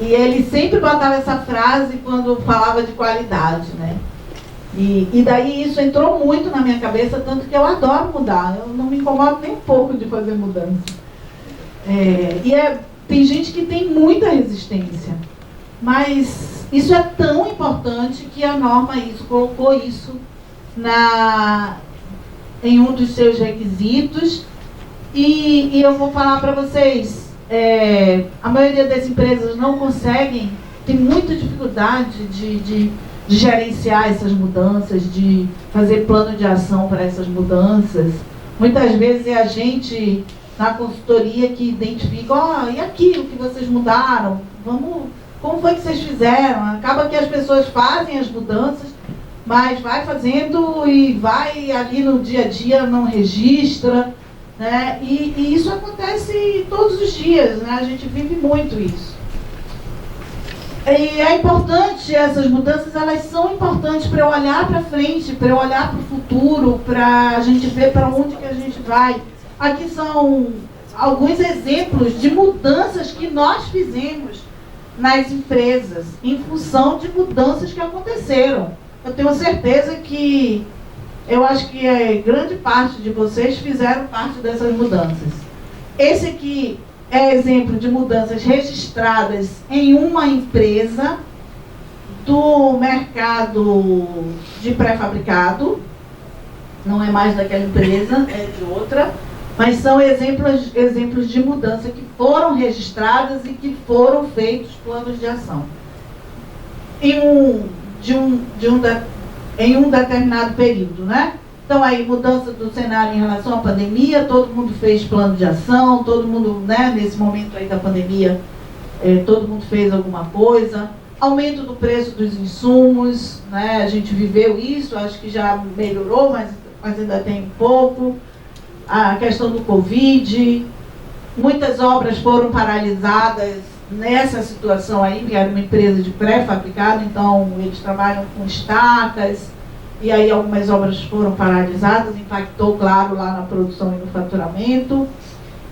ele sempre botava essa frase quando falava de qualidade, né? E daí isso entrou muito na minha cabeça, tanto que eu adoro mudar. Eu não me incomodo nem um pouco de fazer mudança. Tem gente que tem muita resistência, mas isso é tão importante que a norma colocou isso em um dos seus requisitos. E eu vou falar para vocês, a maioria das empresas não conseguem, tem muita dificuldade de gerenciar essas mudanças, de fazer plano de ação para essas mudanças. Muitas vezes é a gente na consultoria que identifica, e aquilo que vocês mudaram, como foi que vocês fizeram? Acaba que as pessoas fazem as mudanças, mas vai fazendo e vai ali no dia a dia, não registra, né? E isso acontece todos os dias, né? A gente vive muito isso. E é importante, essas mudanças, elas são importantes para eu olhar para frente, para eu olhar para o futuro, para a gente ver para onde que a gente vai. Aqui são alguns exemplos de mudanças que nós fizemos nas empresas, em função de mudanças que aconteceram. Eu tenho certeza que, eu acho que grande parte de vocês fizeram parte dessas mudanças. Esse aqui é exemplo de mudanças registradas em uma empresa do mercado de pré-fabricado. Não é mais daquela empresa, é de outra. Mas são exemplos de mudança que foram registradas e que foram feitos planos de ação. Em um determinado período, né? Então, aí, mudança do cenário em relação à pandemia, todo mundo fez plano de ação, todo mundo, né, nesse momento aí da pandemia, todo mundo fez alguma coisa. Aumento do preço dos insumos, né? A gente viveu isso, acho que já melhorou, mas ainda tem um pouco. A questão do Covid, muitas obras foram paralisadas nessa situação aí, que era uma empresa de pré-fabricado, então eles trabalham com estacas, e aí algumas obras foram paralisadas, impactou, claro, lá na produção e no faturamento.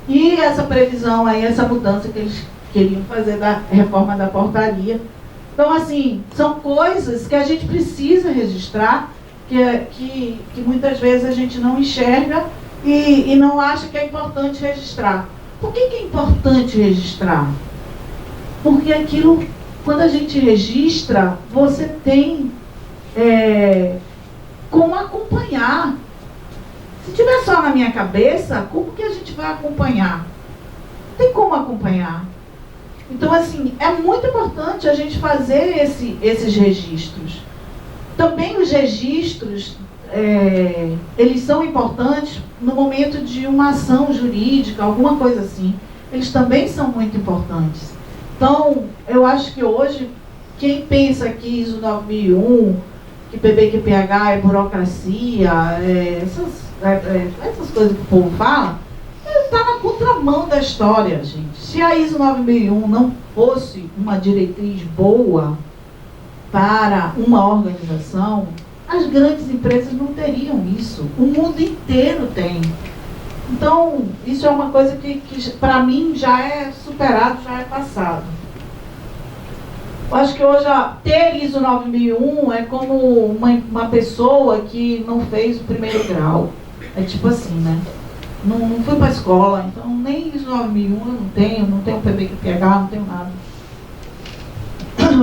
E essa previsão aí, essa mudança que eles queriam fazer da reforma da portaria. Então, assim, são coisas que a gente precisa registrar, que muitas vezes a gente não enxerga e não acha que é importante registrar. Por que é importante registrar? Porque aquilo, quando a gente registra, você tem como acompanhar. Se tiver só na minha cabeça, como que a gente vai acompanhar? Não tem como acompanhar. Então, assim, é muito importante a gente fazer esses registros. Também os registros, eles são importantes no momento de uma ação jurídica, alguma coisa assim. Eles também são muito importantes. Então, eu acho que hoje, quem pensa que ISO 9001, que PBQPH é burocracia, essas coisas que o povo fala, está na contramão da história, gente. Se a ISO 9001 não fosse uma diretriz boa para uma organização, as grandes empresas não teriam isso. O mundo inteiro tem. Então, isso é uma coisa que para mim, já é superado, já é passado. Eu acho que hoje, ter ISO 9001 é como uma pessoa que não fez o primeiro grau. É tipo assim, né? Não fui para a escola, então nem ISO 9001 eu não tenho PBQPH, não tenho nada.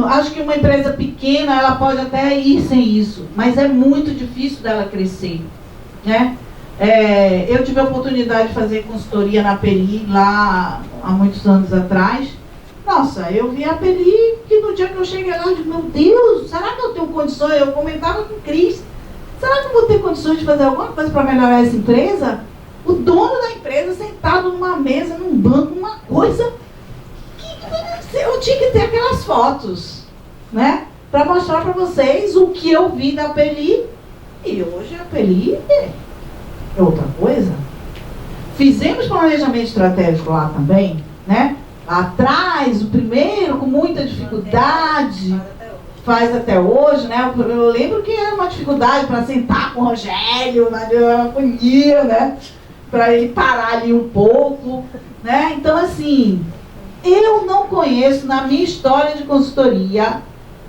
Acho que uma empresa pequena, ela pode até ir sem isso, mas é muito difícil dela crescer, né? Eu tive a oportunidade de fazer consultoria na Peli lá há muitos anos atrás. Nossa, eu vi a Peli que no dia que eu cheguei lá, eu digo, meu Deus, será que eu tenho condições? Eu comentava com o Cris, será que eu vou ter condições de fazer alguma coisa para melhorar essa empresa? O dono da empresa sentado numa mesa, num banco, uma coisa que eu tinha que ter aquelas fotos, né? Para mostrar para vocês o que eu vi da Peli. E hoje a Peli é outra coisa. Fizemos planejamento estratégico lá também, né? Lá atrás, o primeiro, com muita dificuldade, faz até hoje, né? Eu lembro que era uma dificuldade para sentar com o Rogério, na agonia, né? Para ele parar ali um pouco, né? Então, assim, eu não conheço na minha história de consultoria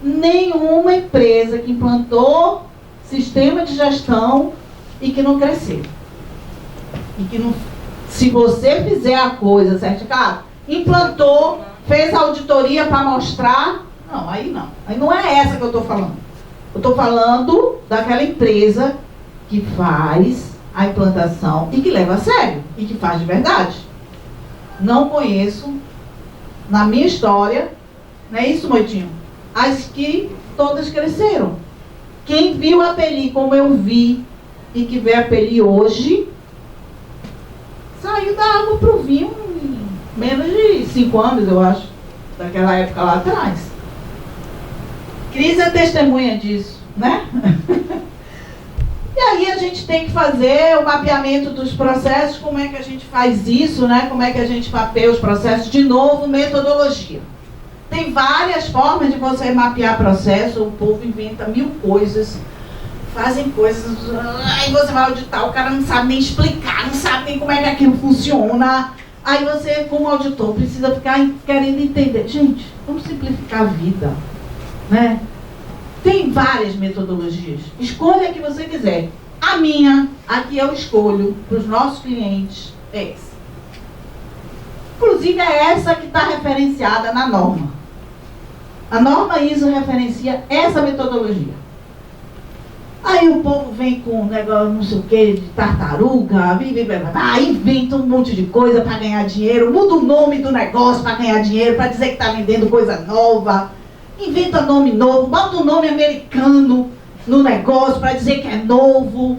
nenhuma empresa que implantou sistema de gestão e que não cresceu. E que não, se você fizer a coisa certificada, implantou, fez auditoria para mostrar, não, aí não. Aí não é essa que eu estou falando. Eu estou falando daquela empresa que faz a implantação e que leva a sério e que faz de verdade. Não conheço, na minha história, não é isso, Moitinho? As que todas cresceram. Quem viu a Peli como eu vi e que vê a Peli hoje, saiu da água para o vinho em menos de 5 anos, eu acho, daquela época lá atrás. Cris é testemunha disso, né? E aí a gente tem que fazer o mapeamento dos processos, como é que a gente faz isso, né? Como é que a gente mapeia os processos, de novo, metodologia. Tem várias formas de você mapear processo, o povo inventa 1000 coisas, fazem coisas, aí você vai auditar, o cara não sabe nem explicar, não sabe nem como é que aquilo funciona. Aí você, como auditor, precisa ficar querendo entender. Gente, vamos simplificar a vida, né? Tem várias metodologias. Escolha a que você quiser. A minha, a que eu escolho para os nossos clientes, é essa. Inclusive é essa que está referenciada na norma. A norma ISO referencia essa metodologia. Aí o povo vem com um negócio, não sei o que, de tartaruga, inventa um monte de coisa para ganhar dinheiro, muda o nome do negócio para ganhar dinheiro, para dizer que está vendendo coisa nova, inventa nome novo, bota um nome americano no negócio para dizer que é novo.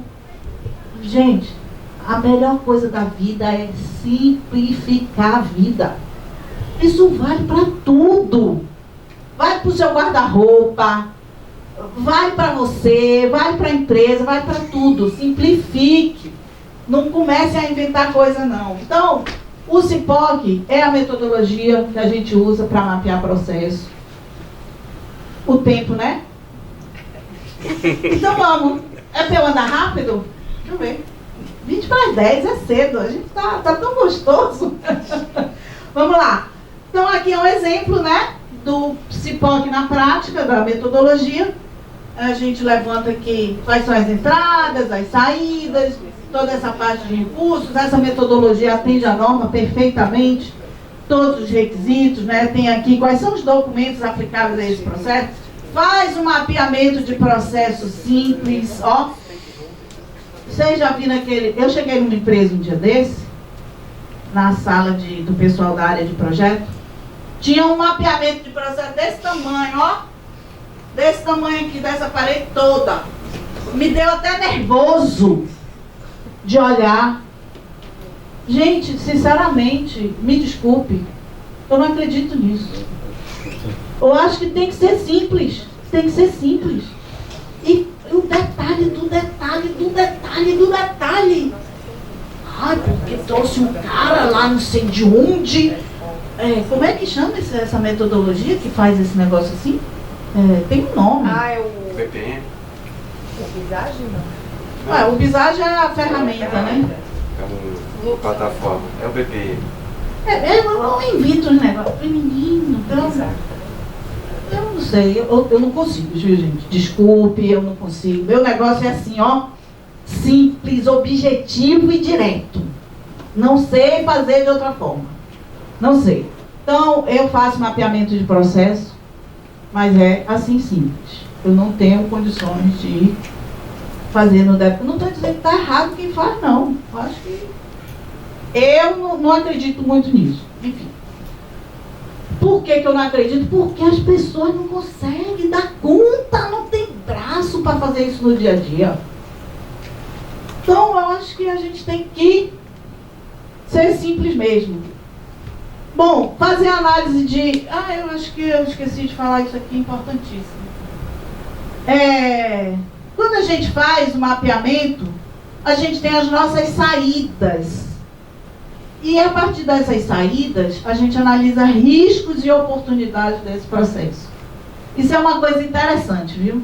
Gente, a melhor coisa da vida é simplificar a vida. Isso vale para tudo. Vai para o seu guarda-roupa, vai para você, vai para a empresa, vai para tudo. Simplifique. Não comece a inventar coisa, não. Então, o CIPOC é a metodologia que a gente usa para mapear processo. O tempo, né? Então vamos. É para eu andar rápido? Deixa eu ver. 20 para as 10 é cedo. A gente tá tão gostoso. Vamos lá. Então aqui é um exemplo, né? Do CIPOC na prática, da metodologia. A gente levanta aqui quais são as entradas, as saídas, toda essa parte de recursos. Essa metodologia atende a norma perfeitamente, todos os requisitos, né? Tem aqui quais são os documentos aplicáveis a esse processo. Faz um mapeamento de processo simples, ó. Vocês já viram aquele... Eu cheguei numa empresa um dia desse, na sala do pessoal da área de projeto. Tinha um mapeamento de processo desse tamanho, ó. Desse tamanho aqui, dessa parede toda. Me deu até nervoso de olhar. Gente, sinceramente, me desculpe, eu não acredito nisso. Eu acho que tem que ser simples. Tem que ser simples. E o detalhe do detalhe do detalhe do detalhe. Ai, porque trouxe um cara lá não sei de onde. Como é que chama essa metodologia que faz esse negócio assim? Tem um nome. É o BPM. O Visage, não? O Visage é a ferramenta, né? É uma plataforma. É o BPM. Eu não invito os negócios. Menino, então... Eu não sei, eu não consigo, viu, gente? Desculpe, eu não consigo. Meu negócio é assim, ó. Simples, objetivo e direto. Não sei fazer de outra forma. Não sei. Então, eu faço mapeamento de processo, mas é assim simples. Eu não tenho condições de fazer no débito. Não estou dizendo que está errado quem faz, não. Eu acho que eu não acredito muito nisso. Enfim. Por que eu não acredito? Porque as pessoas não conseguem dar conta, não tem braço para fazer isso no dia a dia. Então, eu acho que a gente tem que ser simples mesmo. Bom, fazer análise de... eu acho que eu esqueci de falar isso aqui, importantíssimo. Quando a gente faz o mapeamento, a gente tem as nossas saídas. E a partir dessas saídas, a gente analisa riscos e oportunidades desse processo. Isso é uma coisa interessante, viu?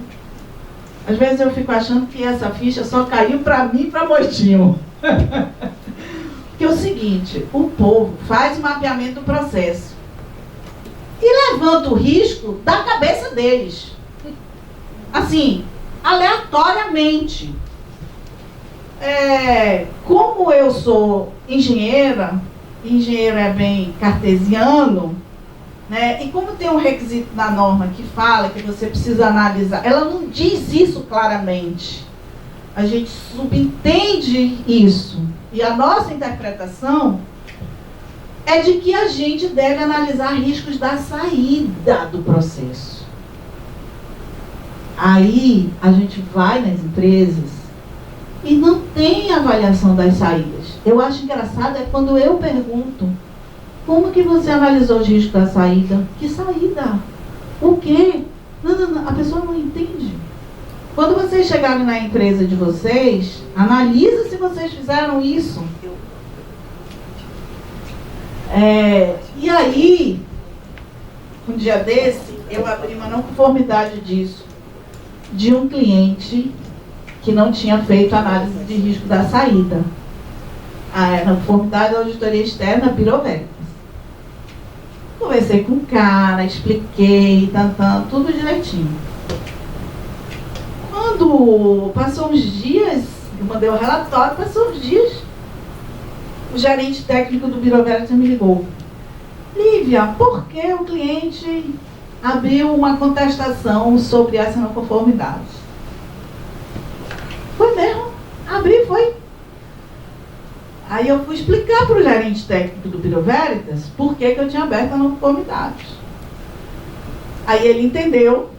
Às vezes eu fico achando que essa ficha só caiu para mim e para Moitinho. Que é o seguinte, o povo faz o mapeamento do processo e levanta o risco da cabeça deles. Assim, aleatoriamente. Como eu sou engenheira, engenheiro é bem cartesiano, né? E como tem um requisito na norma que fala que você precisa analisar, ela não diz isso claramente. A gente subentende isso. E a nossa interpretação é de que a gente deve analisar riscos da saída do processo. Aí a gente vai nas empresas e não tem avaliação das saídas. Eu acho engraçado quando eu pergunto: como que você analisou os riscos da saída? Que saída? O quê? Não, a pessoa não entende. Quando vocês chegarem na empresa de vocês, analisa se vocês fizeram isso. E aí, um dia desse, eu abri uma não conformidade disso, de um cliente que não tinha feito análise de risco da saída. Na conformidade da auditoria externa, Bureau Veritas. Conversei com o cara, expliquei, tudo direitinho. Quando passou uns dias, eu mandei o relatório, passou uns dias, o gerente técnico do Bureau Veritas me ligou. Lívia, por que o cliente abriu uma contestação sobre essa não conformidade? Foi mesmo, abri, foi. Aí eu fui explicar para o gerente técnico do Bureau Veritas por que eu tinha aberto a não conformidade. Aí ele entendeu,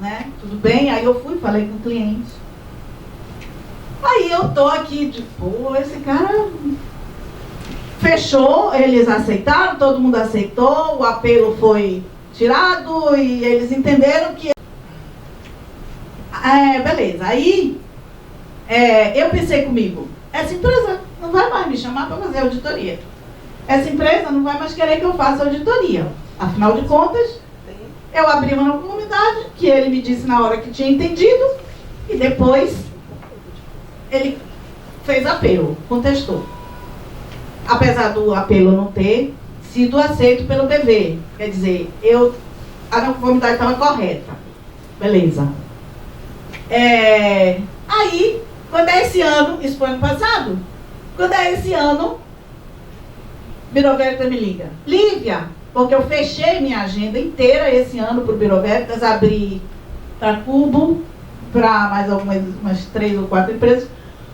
né? Tudo bem, aí eu fui, falei com o cliente. Aí eu tô aqui de boa, esse cara fechou, eles aceitaram, todo mundo aceitou, o apelo foi tirado e eles entenderam que... beleza, aí eu pensei comigo, essa empresa não vai mais me chamar para fazer auditoria. Essa empresa não vai mais querer que eu faça auditoria. Afinal de contas, eu abri uma não conformidade, que ele me disse na hora que tinha entendido, e depois ele fez apelo, contestou. Apesar do apelo não ter sido aceito pelo BV. Quer dizer, a não conformidade estava correta. Beleza. Aí, quando é esse ano, isso foi ano passado, quando é esse ano, Bureau Veritas me liga. Lívia, porque eu fechei minha agenda inteira esse ano para o Bureau Veritas, abri para Cubo, para mais umas 3 ou 4 empresas,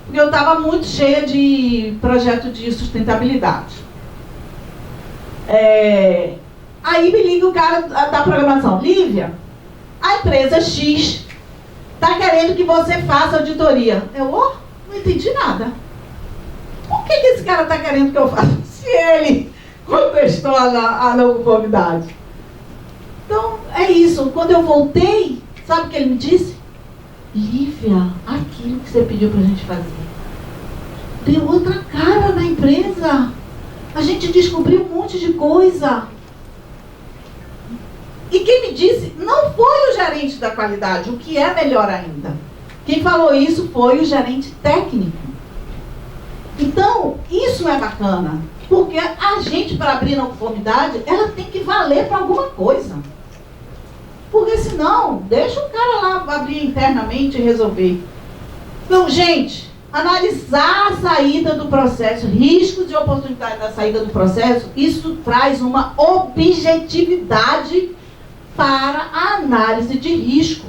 porque eu estava muito cheia de projeto de sustentabilidade. Aí me liga o cara da programação. Lívia, a empresa X está querendo que você faça auditoria. Eu não entendi nada. Por que esse cara está querendo que eu faça? Se ele contestou a não conformidade. Então, é isso. Quando eu voltei, sabe o que ele me disse? Lívia, aquilo que você pediu para a gente fazer deu outra cara na empresa. A gente descobriu um monte de coisa. E quem me disse não foi o gerente da qualidade, o que é melhor ainda. Quem falou isso foi o gerente técnico. Então, isso é bacana, porque a gente, para abrir na conformidade, ela tem que valer para alguma coisa. Porque senão, deixa o cara lá abrir internamente e resolver. Então, gente, analisar a saída do processo, riscos e oportunidades da saída do processo, isso traz uma objetividade para a análise de risco.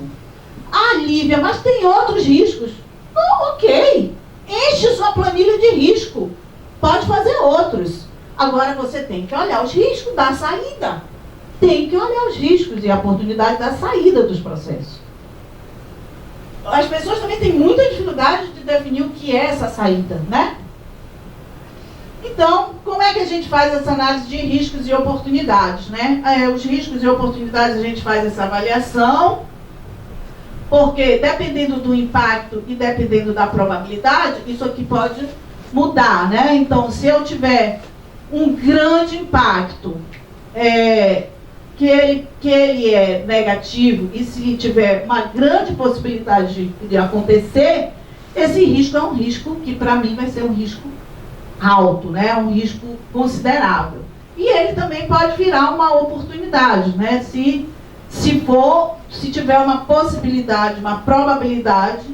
Lívia, mas tem outros riscos. Não, ok. Enche sua planilha de risco. Pode fazer outros. Agora você tem que olhar os riscos da saída. Tem que olhar os riscos e a oportunidade da saída dos processos. As pessoas também têm muita dificuldade de definir o que é essa saída, né? Então, como é que a gente faz essa análise de riscos e oportunidades, né? Os riscos e oportunidades a gente faz essa avaliação, porque dependendo do impacto e dependendo da probabilidade, isso aqui pode mudar, né? Então, se eu tiver um grande impacto, que ele é negativo, e se tiver uma grande possibilidade de acontecer, esse risco é um risco que para mim vai ser um risco alto, né? Um risco considerável. E ele também pode virar uma oportunidade, né? Se tiver uma possibilidade, uma probabilidade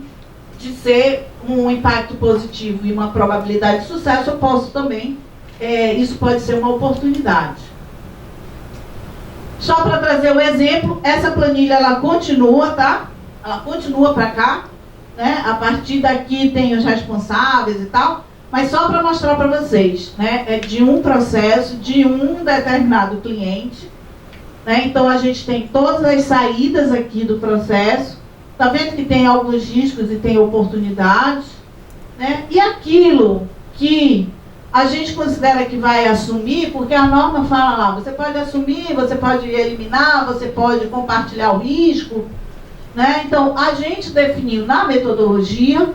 de ser um impacto positivo e uma probabilidade de sucesso, eu posso também, isso pode ser uma oportunidade. Só para trazer um exemplo, essa planilha ela continua, tá? Ela continua para cá, né? A partir daqui tem os responsáveis e tal, mas só para mostrar para vocês, né? É de um processo, de um determinado cliente, né? Então a gente tem todas as saídas aqui do processo, tá vendo que tem alguns riscos e tem oportunidades, né? E aquilo que a gente considera que vai assumir, porque a norma fala lá, você pode assumir, você pode eliminar, você pode compartilhar o risco, né? Então, a gente definiu na metodologia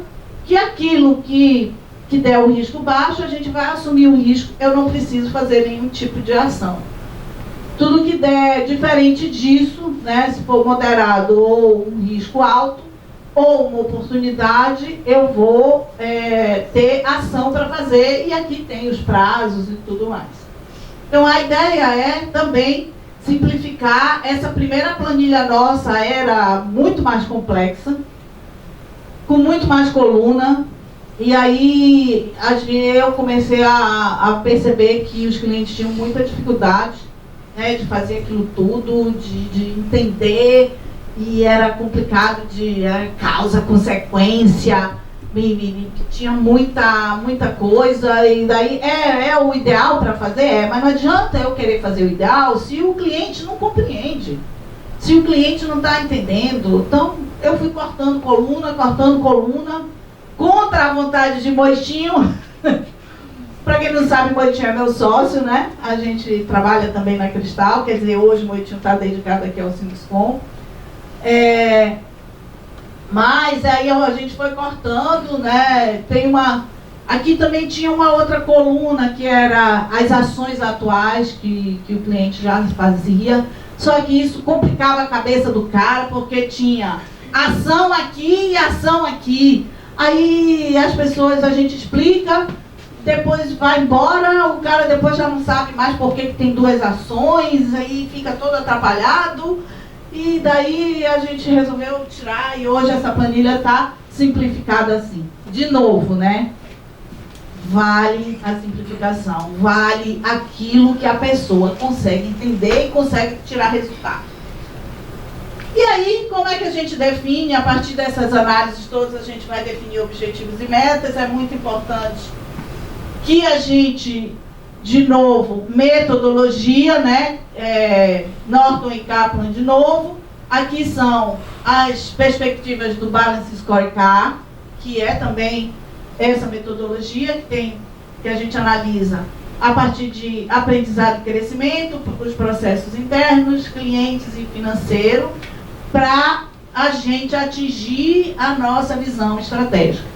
que aquilo que der o risco baixo, a gente vai assumir o risco, eu não preciso fazer nenhum tipo de ação. Tudo que der diferente disso, né, se for moderado ou um risco alto, ou uma oportunidade, eu vou ter ação para fazer, e aqui tem os prazos e tudo mais. Então a ideia é também simplificar. Essa primeira planilha nossa era muito mais complexa, com muito mais coluna, e aí eu comecei a perceber que os clientes tinham muita dificuldade, né, de fazer aquilo tudo, de entender. E era complicado de causa, consequência, tinha muita coisa, e daí é o ideal para fazer, mas não adianta eu querer fazer o ideal se o cliente não compreende, se o cliente não está entendendo. Então eu fui cortando coluna, contra a vontade de Moitinho. Para quem não sabe, Moitinho é meu sócio, né? A gente trabalha também na Cristal, quer dizer, hoje Moitinho está dedicado aqui ao Sinduscom. Mas aí a gente foi cortando, né? Aqui também tinha uma outra coluna que era as ações atuais que o cliente já fazia, só que isso complicava a cabeça do cara, porque tinha ação aqui e ação aqui. Aí as pessoas, a gente explica, depois vai embora, o cara depois já não sabe mais por que tem duas ações, aí fica todo atrapalhado. E daí a gente resolveu tirar, e hoje essa planilha está simplificada assim. De novo, né? Vale a simplificação, vale aquilo que a pessoa consegue entender e consegue tirar resultado. E aí, como é que a gente define? A partir dessas análises todas, a gente vai definir objetivos e metas. É muito importante que a gente, de novo, metodologia, né? Norton e Kaplan de novo. Aqui são as perspectivas do Balance Scorecard, que é também essa metodologia que a gente analisa a partir de aprendizado e crescimento, os processos internos, clientes e financeiro, para a gente atingir a nossa visão estratégica.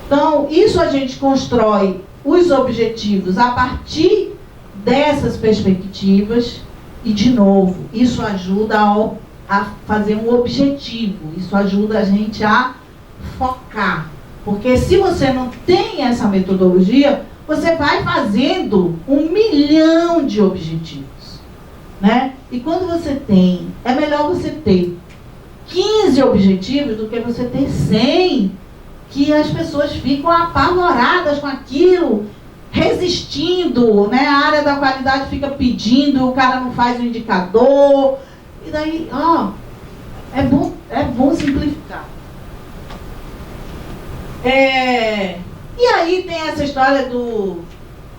Então, isso a gente constrói os objetivos a partir dessas perspectivas e, de novo, isso ajuda a fazer um objetivo, isso ajuda a gente a focar. Porque se você não tem essa metodologia, você vai fazendo 1 milhão de objetivos, né? E quando você tem, é melhor você ter 15 objetivos do que você ter 100, que as pessoas ficam apavoradas com aquilo, resistindo, né? A área da qualidade fica pedindo, o cara não faz o indicador, e daí, é bom simplificar. E aí tem essa história do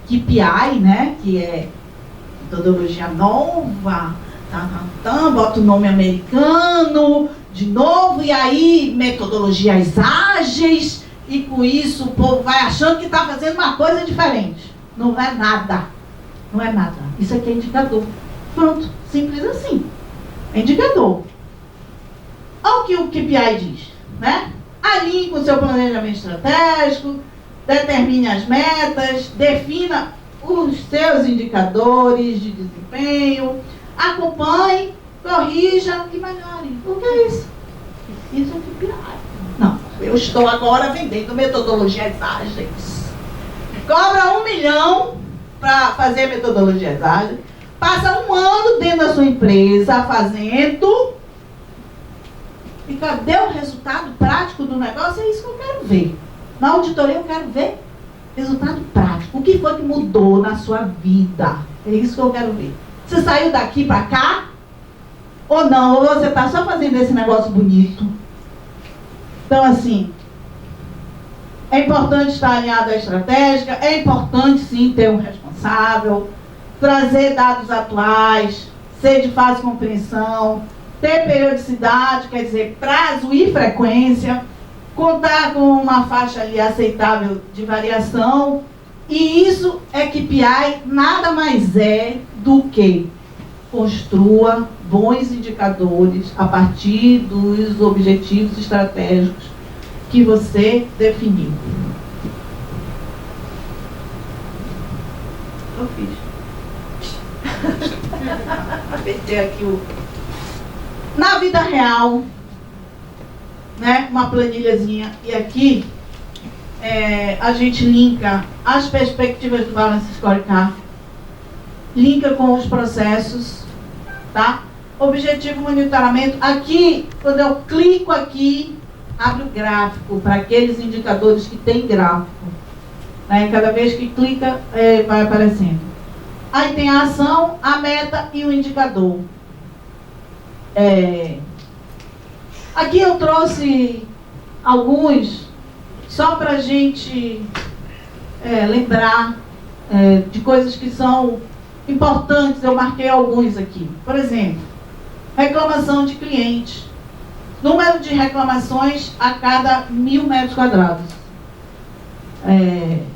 KPI, né? Que é metodologia nova, bota o nome americano de novo, e aí metodologias ágeis, e com isso o povo vai achando que está fazendo uma coisa diferente. Não é nada. Não é nada. Isso aqui é indicador. Pronto, simples assim. É indicador. Olha o que o KPI diz, né? Alinhe com o seu planejamento estratégico, determine as metas, defina os seus indicadores de desempenho, acompanhe, corrija e melhore. O que é isso? Isso é KPI. Não, eu estou agora vendendo metodologias ágeis. Cobra 1 milhão para fazer metodologias ágeis, passa 1 ano dentro da sua empresa fazendo, e cadê o resultado prático do negócio? É isso que eu quero ver. Na auditoria eu quero ver resultado prático. O que foi que mudou na sua vida? É isso que eu quero ver. Você saiu daqui para cá? Ou não? Ou você está só fazendo esse negócio bonito? Então, assim, é importante estar alinhado à estratégia, é importante, sim, ter um responsável, trazer dados atuais, ser de fácil compreensão, ter periodicidade, quer dizer, prazo e frequência, contar com uma faixa ali aceitável de variação, e isso é KPI, nada mais é do que construa bons indicadores a partir dos objetivos estratégicos que você definiu. Eu fiz. Apertei aqui o... Na vida real, né, uma planilhazinha, e aqui a gente linka as perspectivas do Balance Scorecard, linka com os processos, tá? Objetivo monitoramento. Aqui, quando eu clico aqui, abre o gráfico para aqueles indicadores que tem gráfico. Né? Cada vez que clica, vai aparecendo. Aí tem a ação, a meta e o indicador. Aqui eu trouxe alguns, só para a gente lembrar de coisas que são importantes. Eu marquei alguns aqui. Por exemplo, reclamação de cliente. Número de reclamações a cada 1.000 metros quadrados.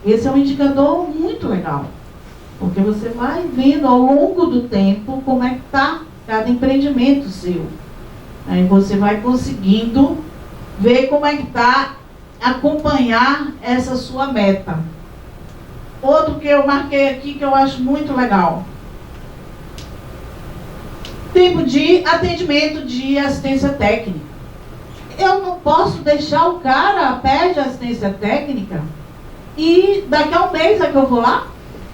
Esse é um indicador muito legal, porque você vai vendo ao longo do tempo como é que está cada empreendimento seu. Aí você vai conseguindo ver como é que está, acompanhar essa sua meta. Outro que eu marquei aqui que eu acho muito legal. Tempo de atendimento de assistência técnica. Eu não posso deixar o cara pede assistência técnica e daqui a um mês é que eu vou lá,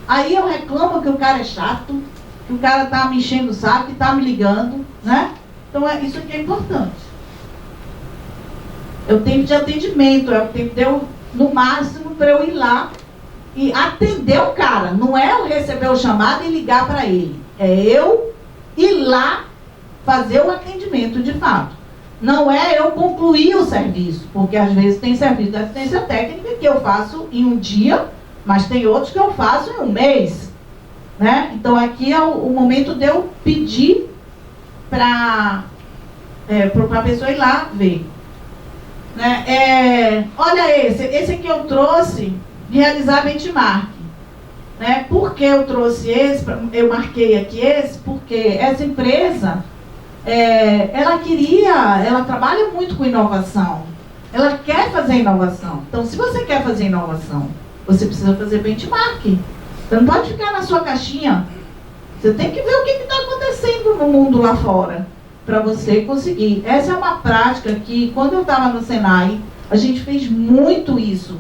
aí eu reclamo que o cara é chato, que o cara está me enchendo o saco, está me ligando, né? Então isso aqui é importante. É o tempo de atendimento, é o tempo de eu, no máximo, para eu ir lá e atender o cara. Não é eu receber o chamado e ligar para ele. É eu ir lá fazer o atendimento de fato. Não é eu concluir o serviço, porque às vezes tem serviço de assistência técnica que eu faço em um dia, mas tem outros que eu faço em um mês. Né? Então aqui é o momento de eu pedir para a pessoa ir lá ver. Né? Olha esse aqui eu trouxe, realizar benchmark. Né? Por que eu trouxe esse? Eu marquei aqui esse, porque essa empresa, ela trabalha muito com inovação. Ela quer fazer inovação. Então, se você quer fazer inovação, você precisa fazer benchmark. Você não pode ficar na sua caixinha. Você tem que ver o que está acontecendo no mundo lá fora, para você conseguir. Essa é uma prática que, quando eu estava no Senai, a gente fez muito isso.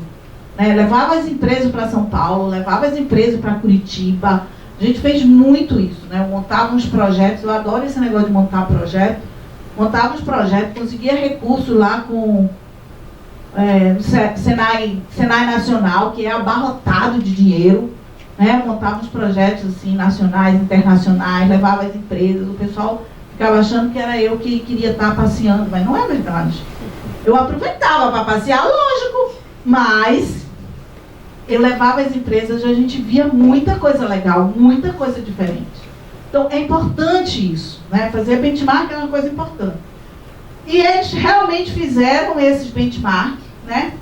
Né? Levava as empresas para São Paulo, levava as empresas para Curitiba. A gente fez muito isso. Né? Eu montava uns projetos, eu adoro esse negócio de montar projeto. Montava uns projetos, conseguia recurso lá com Senai Nacional, que é abarrotado de dinheiro. Né? Montava uns projetos assim, nacionais, internacionais, levava as empresas, o pessoal ficava achando que era eu que queria estar passeando, mas não é verdade. Eu aproveitava para passear, lógico, Mas eu levava as empresas e a gente via muita coisa legal, muita coisa diferente. Então é importante isso, né? Fazer benchmark é uma coisa importante. E eles realmente fizeram esses benchmark, né?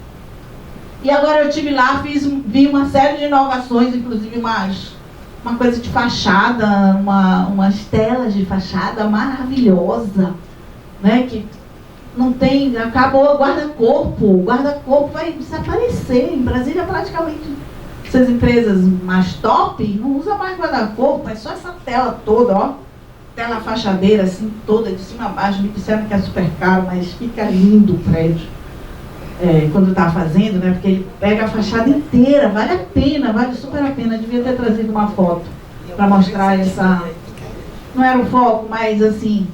E agora eu estive lá, vi uma série de inovações, inclusive uma coisa de fachada, umas telas de fachada maravilhosa, né? Que não tem, acabou o guarda-corpo vai desaparecer. Em Brasília, praticamente, essas empresas mais top não usam mais guarda-corpo, é só essa tela toda, ó. Tela fachadeira, assim, toda, de cima a baixo. Me disseram que é super caro, mas fica lindo o prédio. Quando está fazendo, né? Porque ele pega a fachada inteira, vale a pena, vale super a pena. Eu devia ter trazido uma foto para mostrar essa... Não era o foco, mas assim...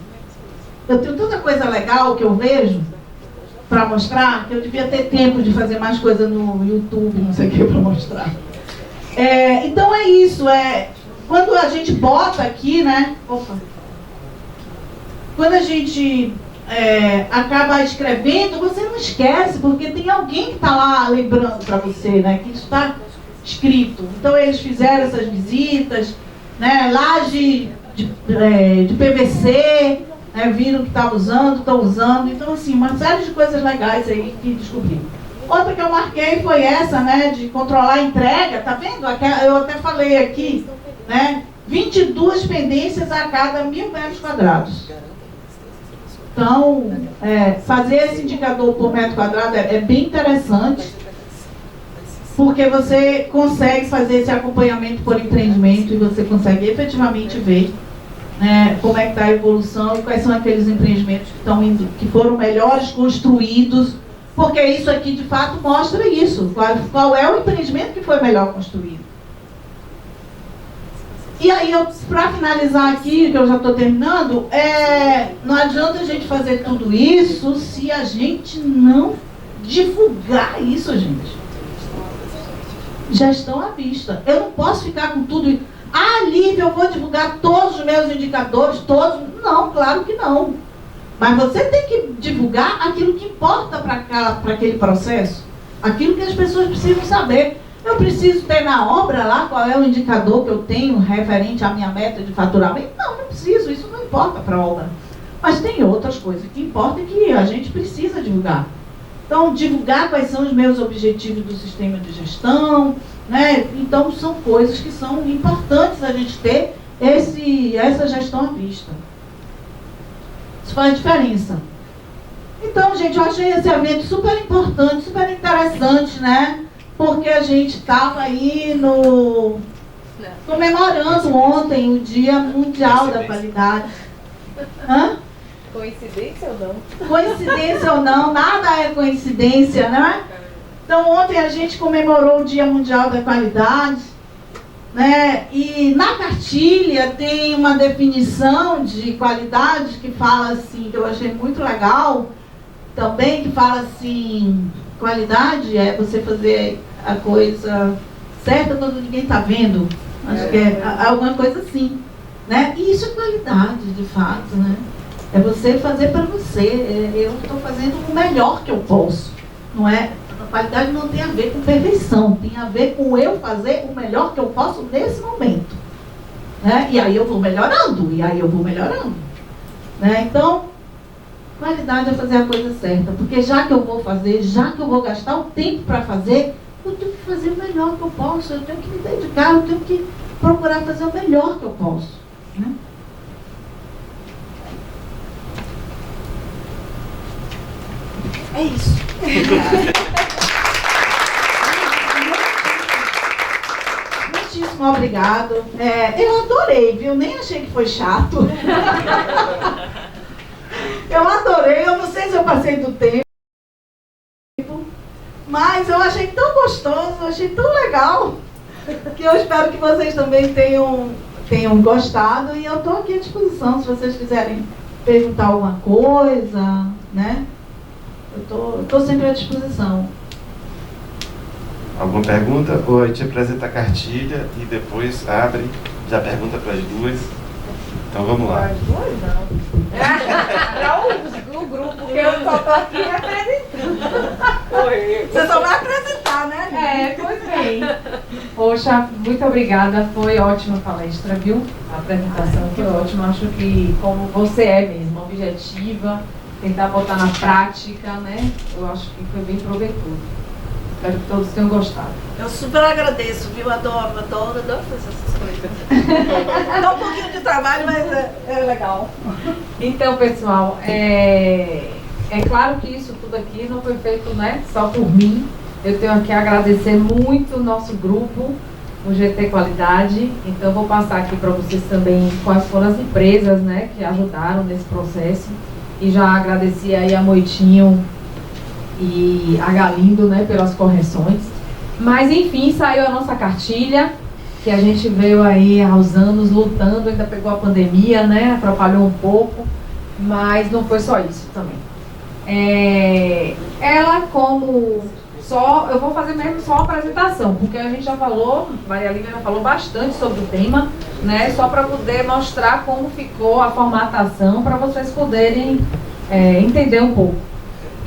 Eu tenho tanta coisa legal que eu vejo para mostrar, que eu devia ter tempo de fazer mais coisa no YouTube, não sei o que, para mostrar. Então é isso, quando a gente bota aqui, né? Quando a gente acaba escrevendo, você não esquece, porque tem alguém que está lá lembrando para você, né? Que isso está escrito. Então eles fizeram essas visitas, né? Laje de PVC, né? Viram que estão usando. Então, assim, uma série de coisas legais aí que descobri. Outra que eu marquei foi essa, né? De controlar a entrega, tá vendo? Eu até falei aqui, né? 22 pendências a cada 1.000 metros quadrados. Então, fazer esse indicador por metro quadrado é bem interessante, porque você consegue fazer esse acompanhamento por empreendimento e você consegue efetivamente ver, né, como é que está a evolução e quais são aqueles empreendimentos que foram melhores construídos, porque isso aqui de fato mostra isso, qual é o empreendimento que foi melhor construído. E aí, para finalizar aqui, que eu já estou terminando, não adianta a gente fazer tudo isso se a gente não divulgar isso, gente. Gestão à vista. Eu não posso ficar com tudo. Lívia, eu vou divulgar todos os meus indicadores, todos. Não, claro que não. Mas você tem que divulgar aquilo que importa para aquele processo, aquilo que as pessoas precisam saber. Eu preciso ter na obra lá qual é o indicador que eu tenho referente à minha meta de faturamento? Não preciso, isso não importa para a obra. Mas tem outras coisas que importam e que a gente precisa divulgar. Então, divulgar quais são os meus objetivos do sistema de gestão, né? Então, são coisas que são importantes a gente ter essa gestão à vista. Isso faz diferença. Então, gente, eu achei esse evento super importante, super interessante, né? Porque a gente estava aí comemorando ontem o Dia Mundial da Qualidade. Coincidência ou não? Coincidência ou não, nada é coincidência, né? Então ontem a gente comemorou o Dia Mundial da Qualidade, né? E na cartilha tem uma definição de qualidade que fala assim, que eu achei muito legal, também que fala assim... Qualidade é você fazer a coisa certa quando ninguém está vendo. Acho que é alguma coisa assim, né? E isso é qualidade, de fato, né? É você fazer para você. Eu estou fazendo o melhor que eu posso. Não é? A qualidade não tem a ver com perfeição. Tem a ver com eu fazer o melhor que eu posso nesse momento. Né? E aí eu vou melhorando. Né? Então... Qualidade é fazer a coisa certa, porque já que eu vou fazer, já que eu vou gastar o tempo para fazer, eu tenho que fazer o melhor que eu posso, eu tenho que me dedicar, eu tenho que procurar fazer o melhor que eu posso. Né? É isso. Muitíssimo obrigado. Eu adorei, viu? Nem achei que foi chato. Eu adorei, eu não sei se eu passei do tempo, mas eu achei tão gostoso, eu achei tão legal, que eu espero que vocês também tenham gostado, e eu estou aqui à disposição, se vocês quiserem perguntar alguma coisa, né? Eu estou sempre à disposição. Alguma pergunta? Ou a gente apresenta a cartilha e depois abre, já pergunta para as duas. Então vamos lá. Para as duas não. Para o grupo, porque eu só estou aqui representando. Você só vai apresentar. pois bem. Poxa, muito obrigada, foi ótima palestra, viu? A apresentação foi ótima, acho que como você é mesmo, objetiva, tentar botar na prática, né? Eu acho que foi bem proveitoso. Espero que todos tenham gostado. Eu super agradeço, viu? Adoro fazer essas coisas. Dá um pouquinho de trabalho, mas é legal. Então, pessoal, é claro que isso tudo aqui não foi feito, né, só por mim. Eu tenho aqui a agradecer muito o nosso grupo, o GT Qualidade. Então, vou passar aqui para vocês também quais foram as empresas, né, que ajudaram nesse processo. E já agradeci aí a Moitinho e a Galindo, né, pelas correções. Mas, enfim, saiu a nossa cartilha, que a gente veio aí aos anos lutando, ainda pegou a pandemia, né, atrapalhou um pouco, mas não foi só isso também. Ela como só, eu vou fazer mesmo só a apresentação, porque a gente já falou, Maria Lívia já falou bastante sobre o tema, né, só para poder mostrar como ficou a formatação, para vocês poderem entender um pouco.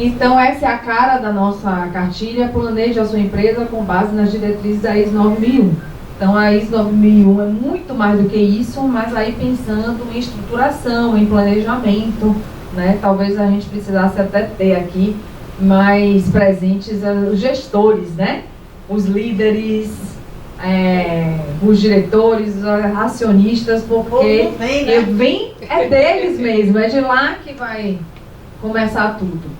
Então, essa é a cara da nossa cartilha, planeje a sua empresa com base nas diretrizes da ISO 9001. Então, a ISO 9001 é muito mais do que isso, mas aí pensando em estruturação, em planejamento, né? Talvez a gente precisasse até ter aqui mais presentes os gestores, né? Os líderes, os diretores, os acionistas, porque é deles mesmo, é de lá que vai começar tudo.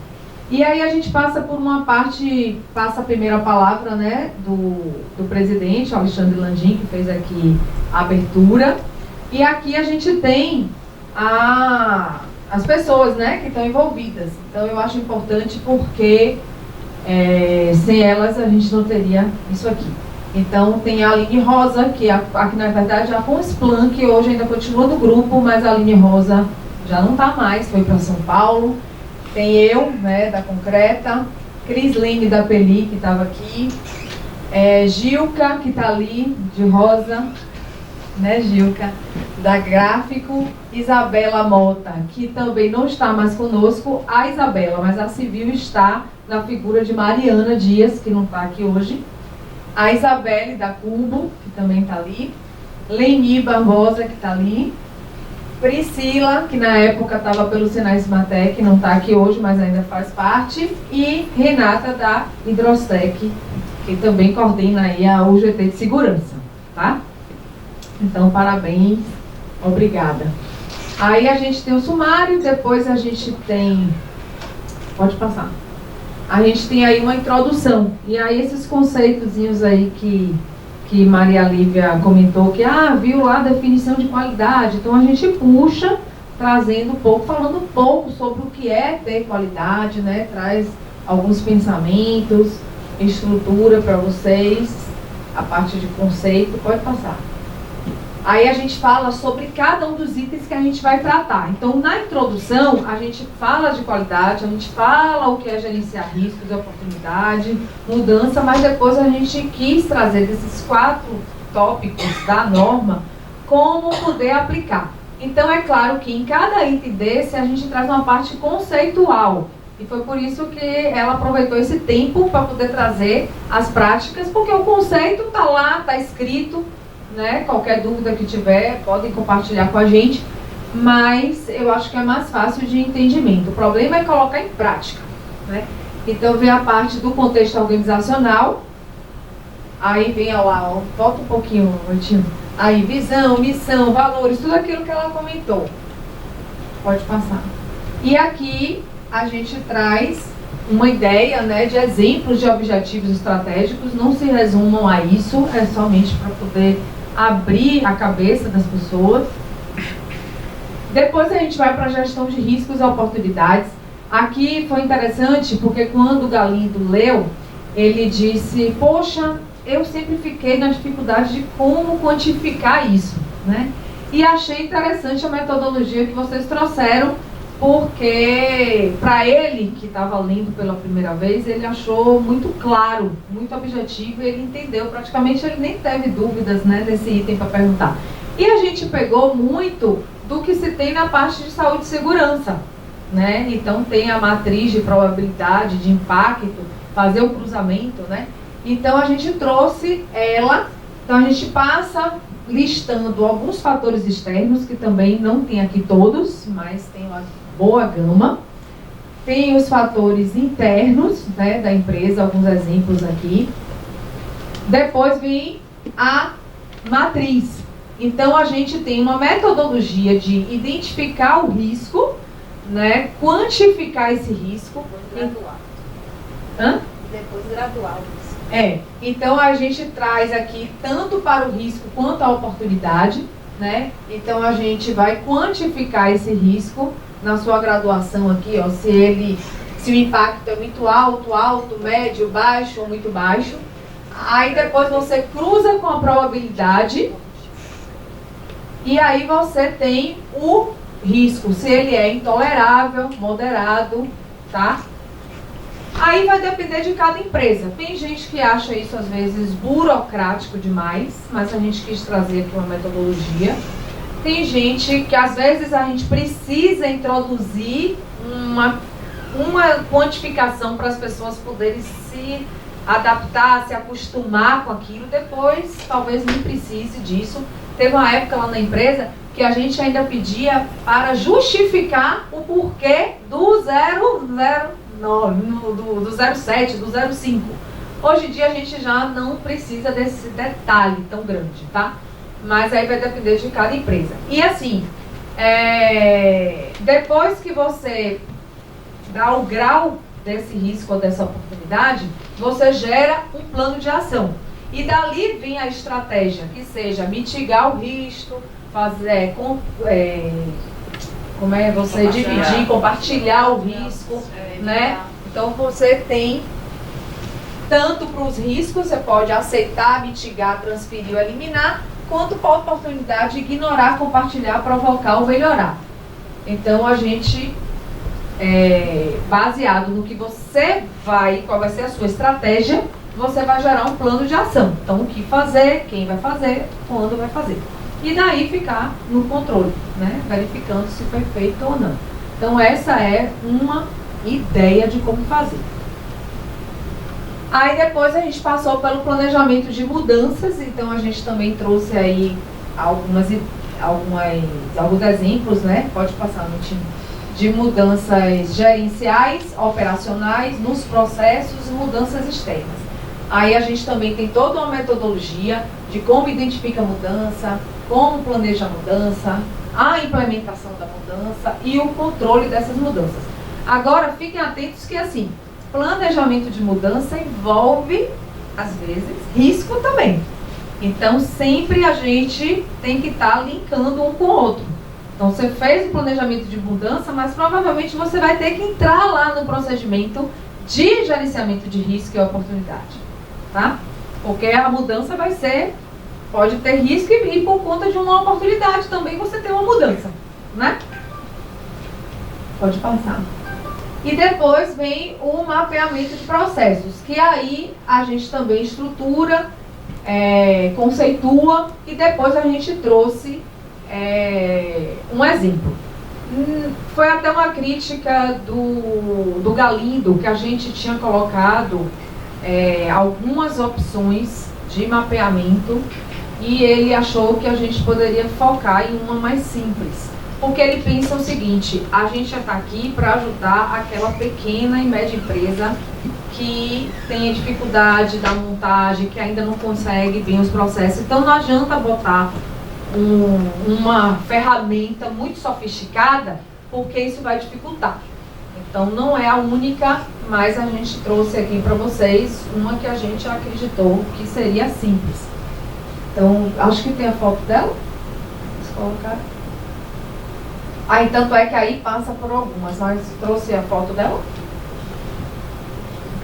E aí a gente passa por uma parte, passa a primeira palavra, né, do presidente, Alexandre Landim, que fez aqui a abertura. E aqui a gente tem as pessoas, né, que estão envolvidas. Então eu acho importante porque sem elas a gente não teria isso aqui. Então tem a Aline Rosa, que aqui na verdade é a Consplan, que hoje ainda continua no grupo, mas a Aline Rosa já não está mais, foi para São Paulo. Tem eu, né, da Concreta, Cris Lene da Peli, que estava aqui, Gilca, que está ali, de rosa, né, Gilca, da Gráfico, Isabela Mota, que também não está mais conosco, a Isabela, mas a Civil está na figura de Mariana Dias, que não está aqui hoje, a Isabelle da Cubo, que também está ali, Leni Barbosa, que está ali, Priscila, que na época estava pelo Senai Smatec, não está aqui hoje, mas ainda faz parte, e Renata da Hidrostec, que também coordena aí a UGT de Segurança, tá? Então, parabéns, obrigada. Aí a gente tem o sumário, depois a gente tem... Pode passar. A gente tem aí uma introdução, e aí esses conceitozinhos aí que Maria Lívia comentou que, viu lá a definição de qualidade, então a gente puxa, trazendo um pouco, falando um pouco sobre o que é ter qualidade, né, traz alguns pensamentos, estrutura para vocês, a parte de conceito, pode passar. Aí a gente fala sobre cada um dos itens que a gente vai tratar. Então, na introdução, a gente fala de qualidade, a gente fala o que é gerenciar riscos e oportunidade, mudança, mas depois a gente quis trazer desses 4 tópicos da norma, como poder aplicar. Então, é claro que em cada item desse, a gente traz uma parte conceitual. E foi por isso que ela aproveitou esse tempo para poder trazer as práticas, porque o conceito está lá, está escrito, né? Qualquer dúvida que tiver, podem compartilhar com a gente, mas eu acho que é mais fácil de entendimento. O problema é colocar em prática, né? Então vem a parte do contexto organizacional, aí vem lá, volta um pouquinho, Tio. Aí visão, missão, valores, tudo aquilo que ela comentou. Pode passar. E aqui a gente traz uma ideia, né, de exemplos de objetivos estratégicos, não se resumam a isso, é somente para poder abrir a cabeça das pessoas. Depois a gente vai para a gestão de riscos e oportunidades. Aqui foi interessante porque quando o Galindo leu, ele disse, poxa, eu sempre fiquei na dificuldade de como quantificar isso, né? E achei interessante a metodologia que vocês trouxeram, porque para ele, que estava lendo pela primeira vez, ele achou muito claro, muito objetivo, e ele entendeu, praticamente ele nem teve dúvidas, né, nesse item para perguntar. E a gente pegou muito do que se tem na parte de saúde e segurança, né? Então tem a matriz de probabilidade, de impacto, fazer o cruzamento, né? Então a gente trouxe ela, então a gente passa listando alguns fatores externos, que também não tem aqui todos, mas tem uma boa gama. Tem os fatores internos, né, da empresa, alguns exemplos aqui. Depois vem a matriz. Então a gente tem uma metodologia de identificar o risco, né, quantificar esse risco. Gradual. Hã? Depois gradual. Então a gente traz aqui tanto para o risco quanto a oportunidade, né? Então a gente vai quantificar esse risco na sua graduação aqui, ó, se o impacto é muito alto, médio, baixo ou muito baixo. Aí depois você cruza com a probabilidade e aí você tem o risco, se ele é intolerável, moderado, tá? Aí vai depender de cada empresa. Tem gente que acha isso às vezes burocrático demais, mas a gente quis trazer aqui uma metodologia. Tem gente que às vezes a gente precisa introduzir uma quantificação para as pessoas poderem se adaptar, se acostumar com aquilo. Depois talvez nem precise disso. Teve uma época lá na empresa que a gente ainda pedia para justificar o porquê do 07, do 05. Hoje em dia a gente já não precisa desse detalhe tão grande, tá? Mas aí vai depender de cada empresa. E assim, depois que você dá o grau desse risco ou dessa oportunidade, você gera um plano de ação. E dali vem a estratégia, que seja mitigar o risco, fazer, você dividir, compartilhar o risco, né? Então você tem tanto para os riscos, você pode aceitar, mitigar, transferir ou eliminar, quanto para a oportunidade, ignorar, compartilhar, provocar ou melhorar. Então a gente, baseado no que você qual vai ser a sua estratégia, você vai gerar um plano de ação. Então o que fazer, quem vai fazer, quando vai fazer. E daí ficar no controle, né? Verificando se foi feito ou não. Então essa é uma ideia de como fazer. Aí depois a gente passou pelo planejamento de mudanças, então a gente também trouxe aí alguns exemplos, né? Pode passar no time, de mudanças gerenciais, operacionais, nos processos e mudanças externas. Aí a gente também tem toda uma metodologia de como identifica a mudança, como planeja a mudança, a implementação da mudança e o controle dessas mudanças. Agora, fiquem atentos que, assim, planejamento de mudança envolve, às vezes, risco também. Então, sempre a gente tem que estar linkando um com o outro. Então, você fez o planejamento de mudança, mas provavelmente você vai ter que entrar lá no procedimento de gerenciamento de risco e oportunidade, tá? Porque a mudança pode ter risco e por conta de uma oportunidade também você tem uma mudança, né? Pode passar. E depois vem o mapeamento de processos, que aí a gente também estrutura, conceitua, e depois a gente trouxe um exemplo. Foi até uma crítica do Galindo, que a gente tinha colocado algumas opções de mapeamento e ele achou que a gente poderia focar em uma mais simples. Porque ele pensa o seguinte: a gente já está aqui para ajudar aquela pequena e média empresa que tem dificuldade da montagem, que ainda não consegue bem os processos. Então não adianta botar uma ferramenta muito sofisticada, porque isso vai dificultar. Então não é a única, mas a gente trouxe aqui para vocês uma que a gente acreditou que seria simples. Então, acho que tem a foto dela. Vamos colocar. Aí, tanto é que aí passa por algumas, mas trouxe a foto dela?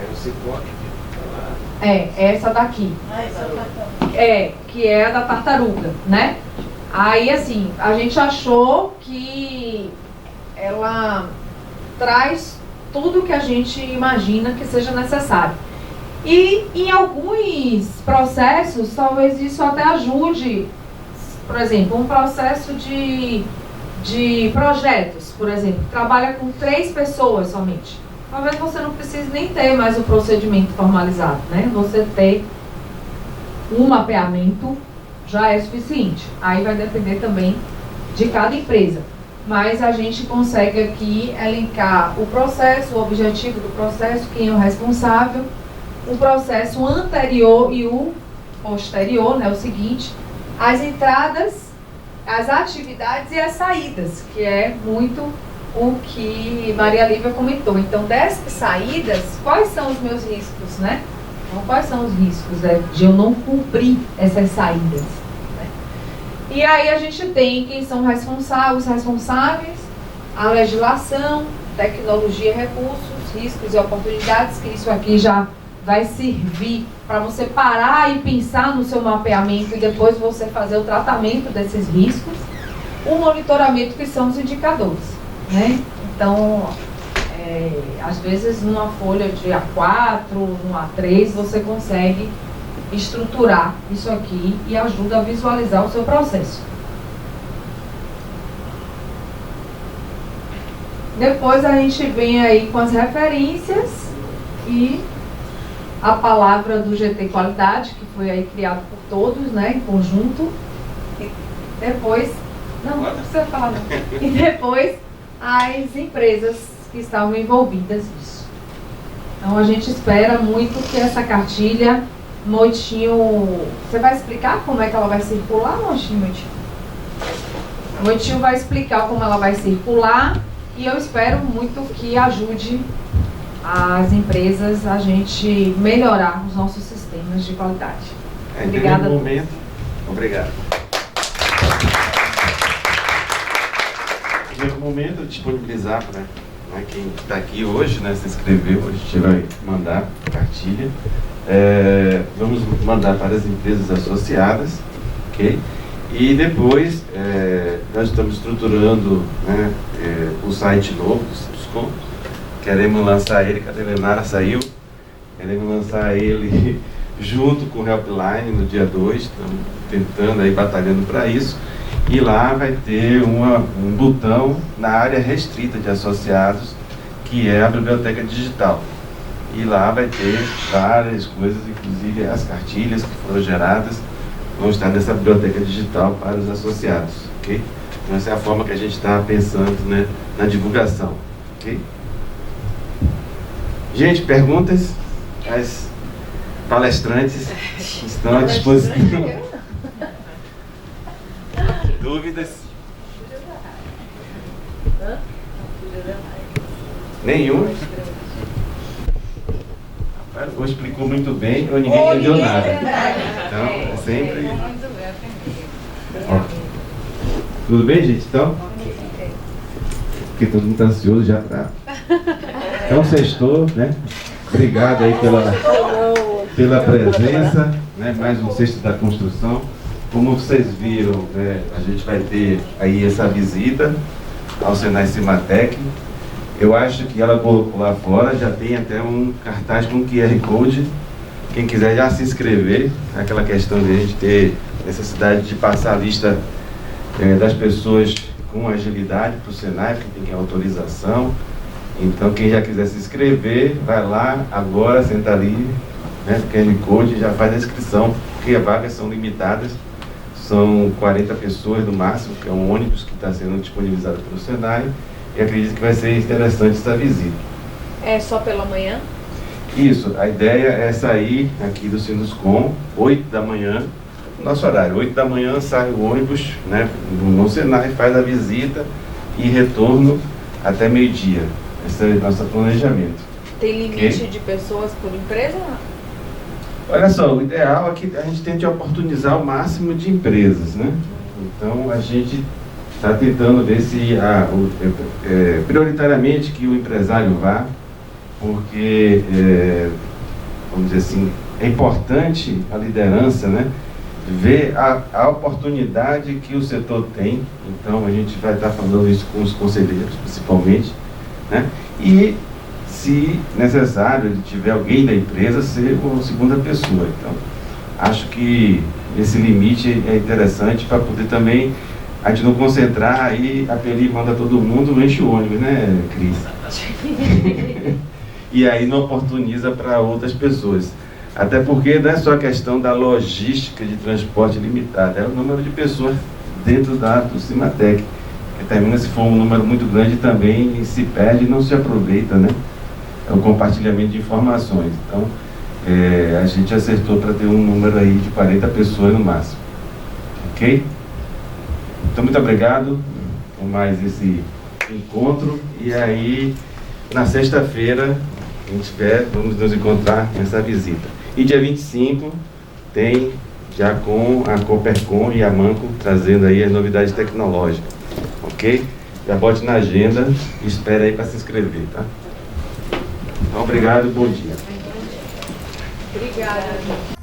É o cicote. Essa daqui. Que é a da tartaruga, né? Aí, assim, a gente achou que ela traz tudo que a gente imagina que seja necessário. E em alguns processos, talvez isso até ajude. Por exemplo, um processo de projetos, por exemplo, trabalha com 3 pessoas somente. talvez você não precise nem ter mais o procedimento formalizado, né? Você ter um mapeamento já é suficiente. Aí vai depender também de cada empresa. Mas a gente consegue aqui elencar o processo, o objetivo do processo, quem é o responsável, o processo anterior e o posterior, né? O seguinte, as entradas, as atividades e as saídas, que é muito o que Maria Lívia comentou. Então, dessas saídas, quais são os meus riscos, né? Então, quais são os riscos de eu não cumprir essas saídas? Né? E aí a gente tem quem são os responsáveis, a legislação, tecnologia, recursos, riscos e oportunidades, que isso aqui já vai servir para você parar e pensar no seu mapeamento e depois você fazer o tratamento desses riscos. O monitoramento, que são os indicadores, né? Então, às vezes numa folha de A4, numa A3, você consegue estruturar isso aqui e ajuda a visualizar o seu processo. Depois a gente vem aí com as referências e a palavra do GT Qualidade, que foi aí criado por todos, né, em conjunto. E depois, não precisa falar não. E depois as empresas que estavam envolvidas nisso. Então a gente espera muito que essa cartilha, Moitinho, você vai explicar como é que ela vai circular, Moitinho? Moitinho vai explicar como ela vai circular e eu espero muito que ajude as empresas a gente melhorar os nossos sistemas de qualidade. Obrigada. Obrigado. Em primeiro momento, disponibilizar para quem está aqui hoje, né, se inscreveu, a gente vai mandar cartilha. Vamos mandar para as empresas associadas, ok? E depois nós estamos estruturando, né, o site novo do Sinduscom. Queremos lançar ele, cadê a Lenara? Saiu. Queremos lançar ele junto com o Helpline no dia 2, estamos tentando aí, batalhando para isso. E lá vai ter um botão na área restrita de associados, que é a biblioteca digital. E lá vai ter várias coisas, inclusive as cartilhas que foram geradas vão estar nessa biblioteca digital para os associados, ok? Então essa é a forma que a gente está pensando, né, na divulgação, ok? Gente, perguntas? As palestrantes estão à disposição. Dúvidas? Nenhuma? Ou explicou muito bem ou ninguém entendeu nada. Então, é sempre... Okay. Tudo bem, gente? Então? Porque todo mundo está ansioso já para... Então, sextou, né? Obrigado aí pela presença, né? Mais um sexto da construção. Como vocês viram, né, a gente vai ter aí essa visita ao Senai Cimatec. Eu acho que ela colocou lá fora, já tem até um cartaz com QR Code. Quem quiser já se inscrever, aquela questão de a gente ter necessidade de passar a lista das pessoas com agilidade para o Senai, porque tem que ter autorização. Então quem já quiser se inscrever, vai lá agora, senta ali, né, no QR Code, já faz a inscrição, porque as vagas são limitadas. São 40 pessoas no máximo, que é um ônibus que está sendo disponibilizado pelo Senai. E acredito que vai ser interessante essa visita. É só pela manhã? Isso, a ideia é sair aqui do Sinduscom, 8 da manhã, nosso horário, 8 da manhã sai o ônibus, né, no Senai, faz a visita e retorno até meio-dia. Esse é o nosso planejamento. Tem limite de pessoas por empresa? Olha só, o ideal é que a gente tente oportunizar o máximo de empresas, né? Então a gente está tentando ver se prioritariamente que o empresário vá, porque, vamos dizer assim, é importante a liderança, né, ver a oportunidade que o setor tem. Então a gente vai estar falando isso com os conselheiros, principalmente, né, e se necessário, ele tiver alguém da empresa, ser uma segunda pessoa. Então acho que esse limite é interessante para poder também a gente não concentrar aí, a Peli manda todo mundo, enche o ônibus, né, Cris? e aí não oportuniza para outras pessoas. Até porque não é só a questão da logística de transporte limitada, é o número de pessoas dentro do Cimatec, que termina, se for um número muito grande, também se perde e não se aproveita, né? É o compartilhamento de informações. Então, a gente acertou para ter um número aí de 40 pessoas no máximo. Ok? Então, muito obrigado por mais esse encontro. E aí, na sexta-feira, vamos nos encontrar nessa visita. E dia 25 tem já com a Coopercon e a Manco trazendo aí as novidades tecnológicas. Ok? Já bote na agenda e espere aí para se inscrever, tá? Então, obrigado e bom dia. Obrigada.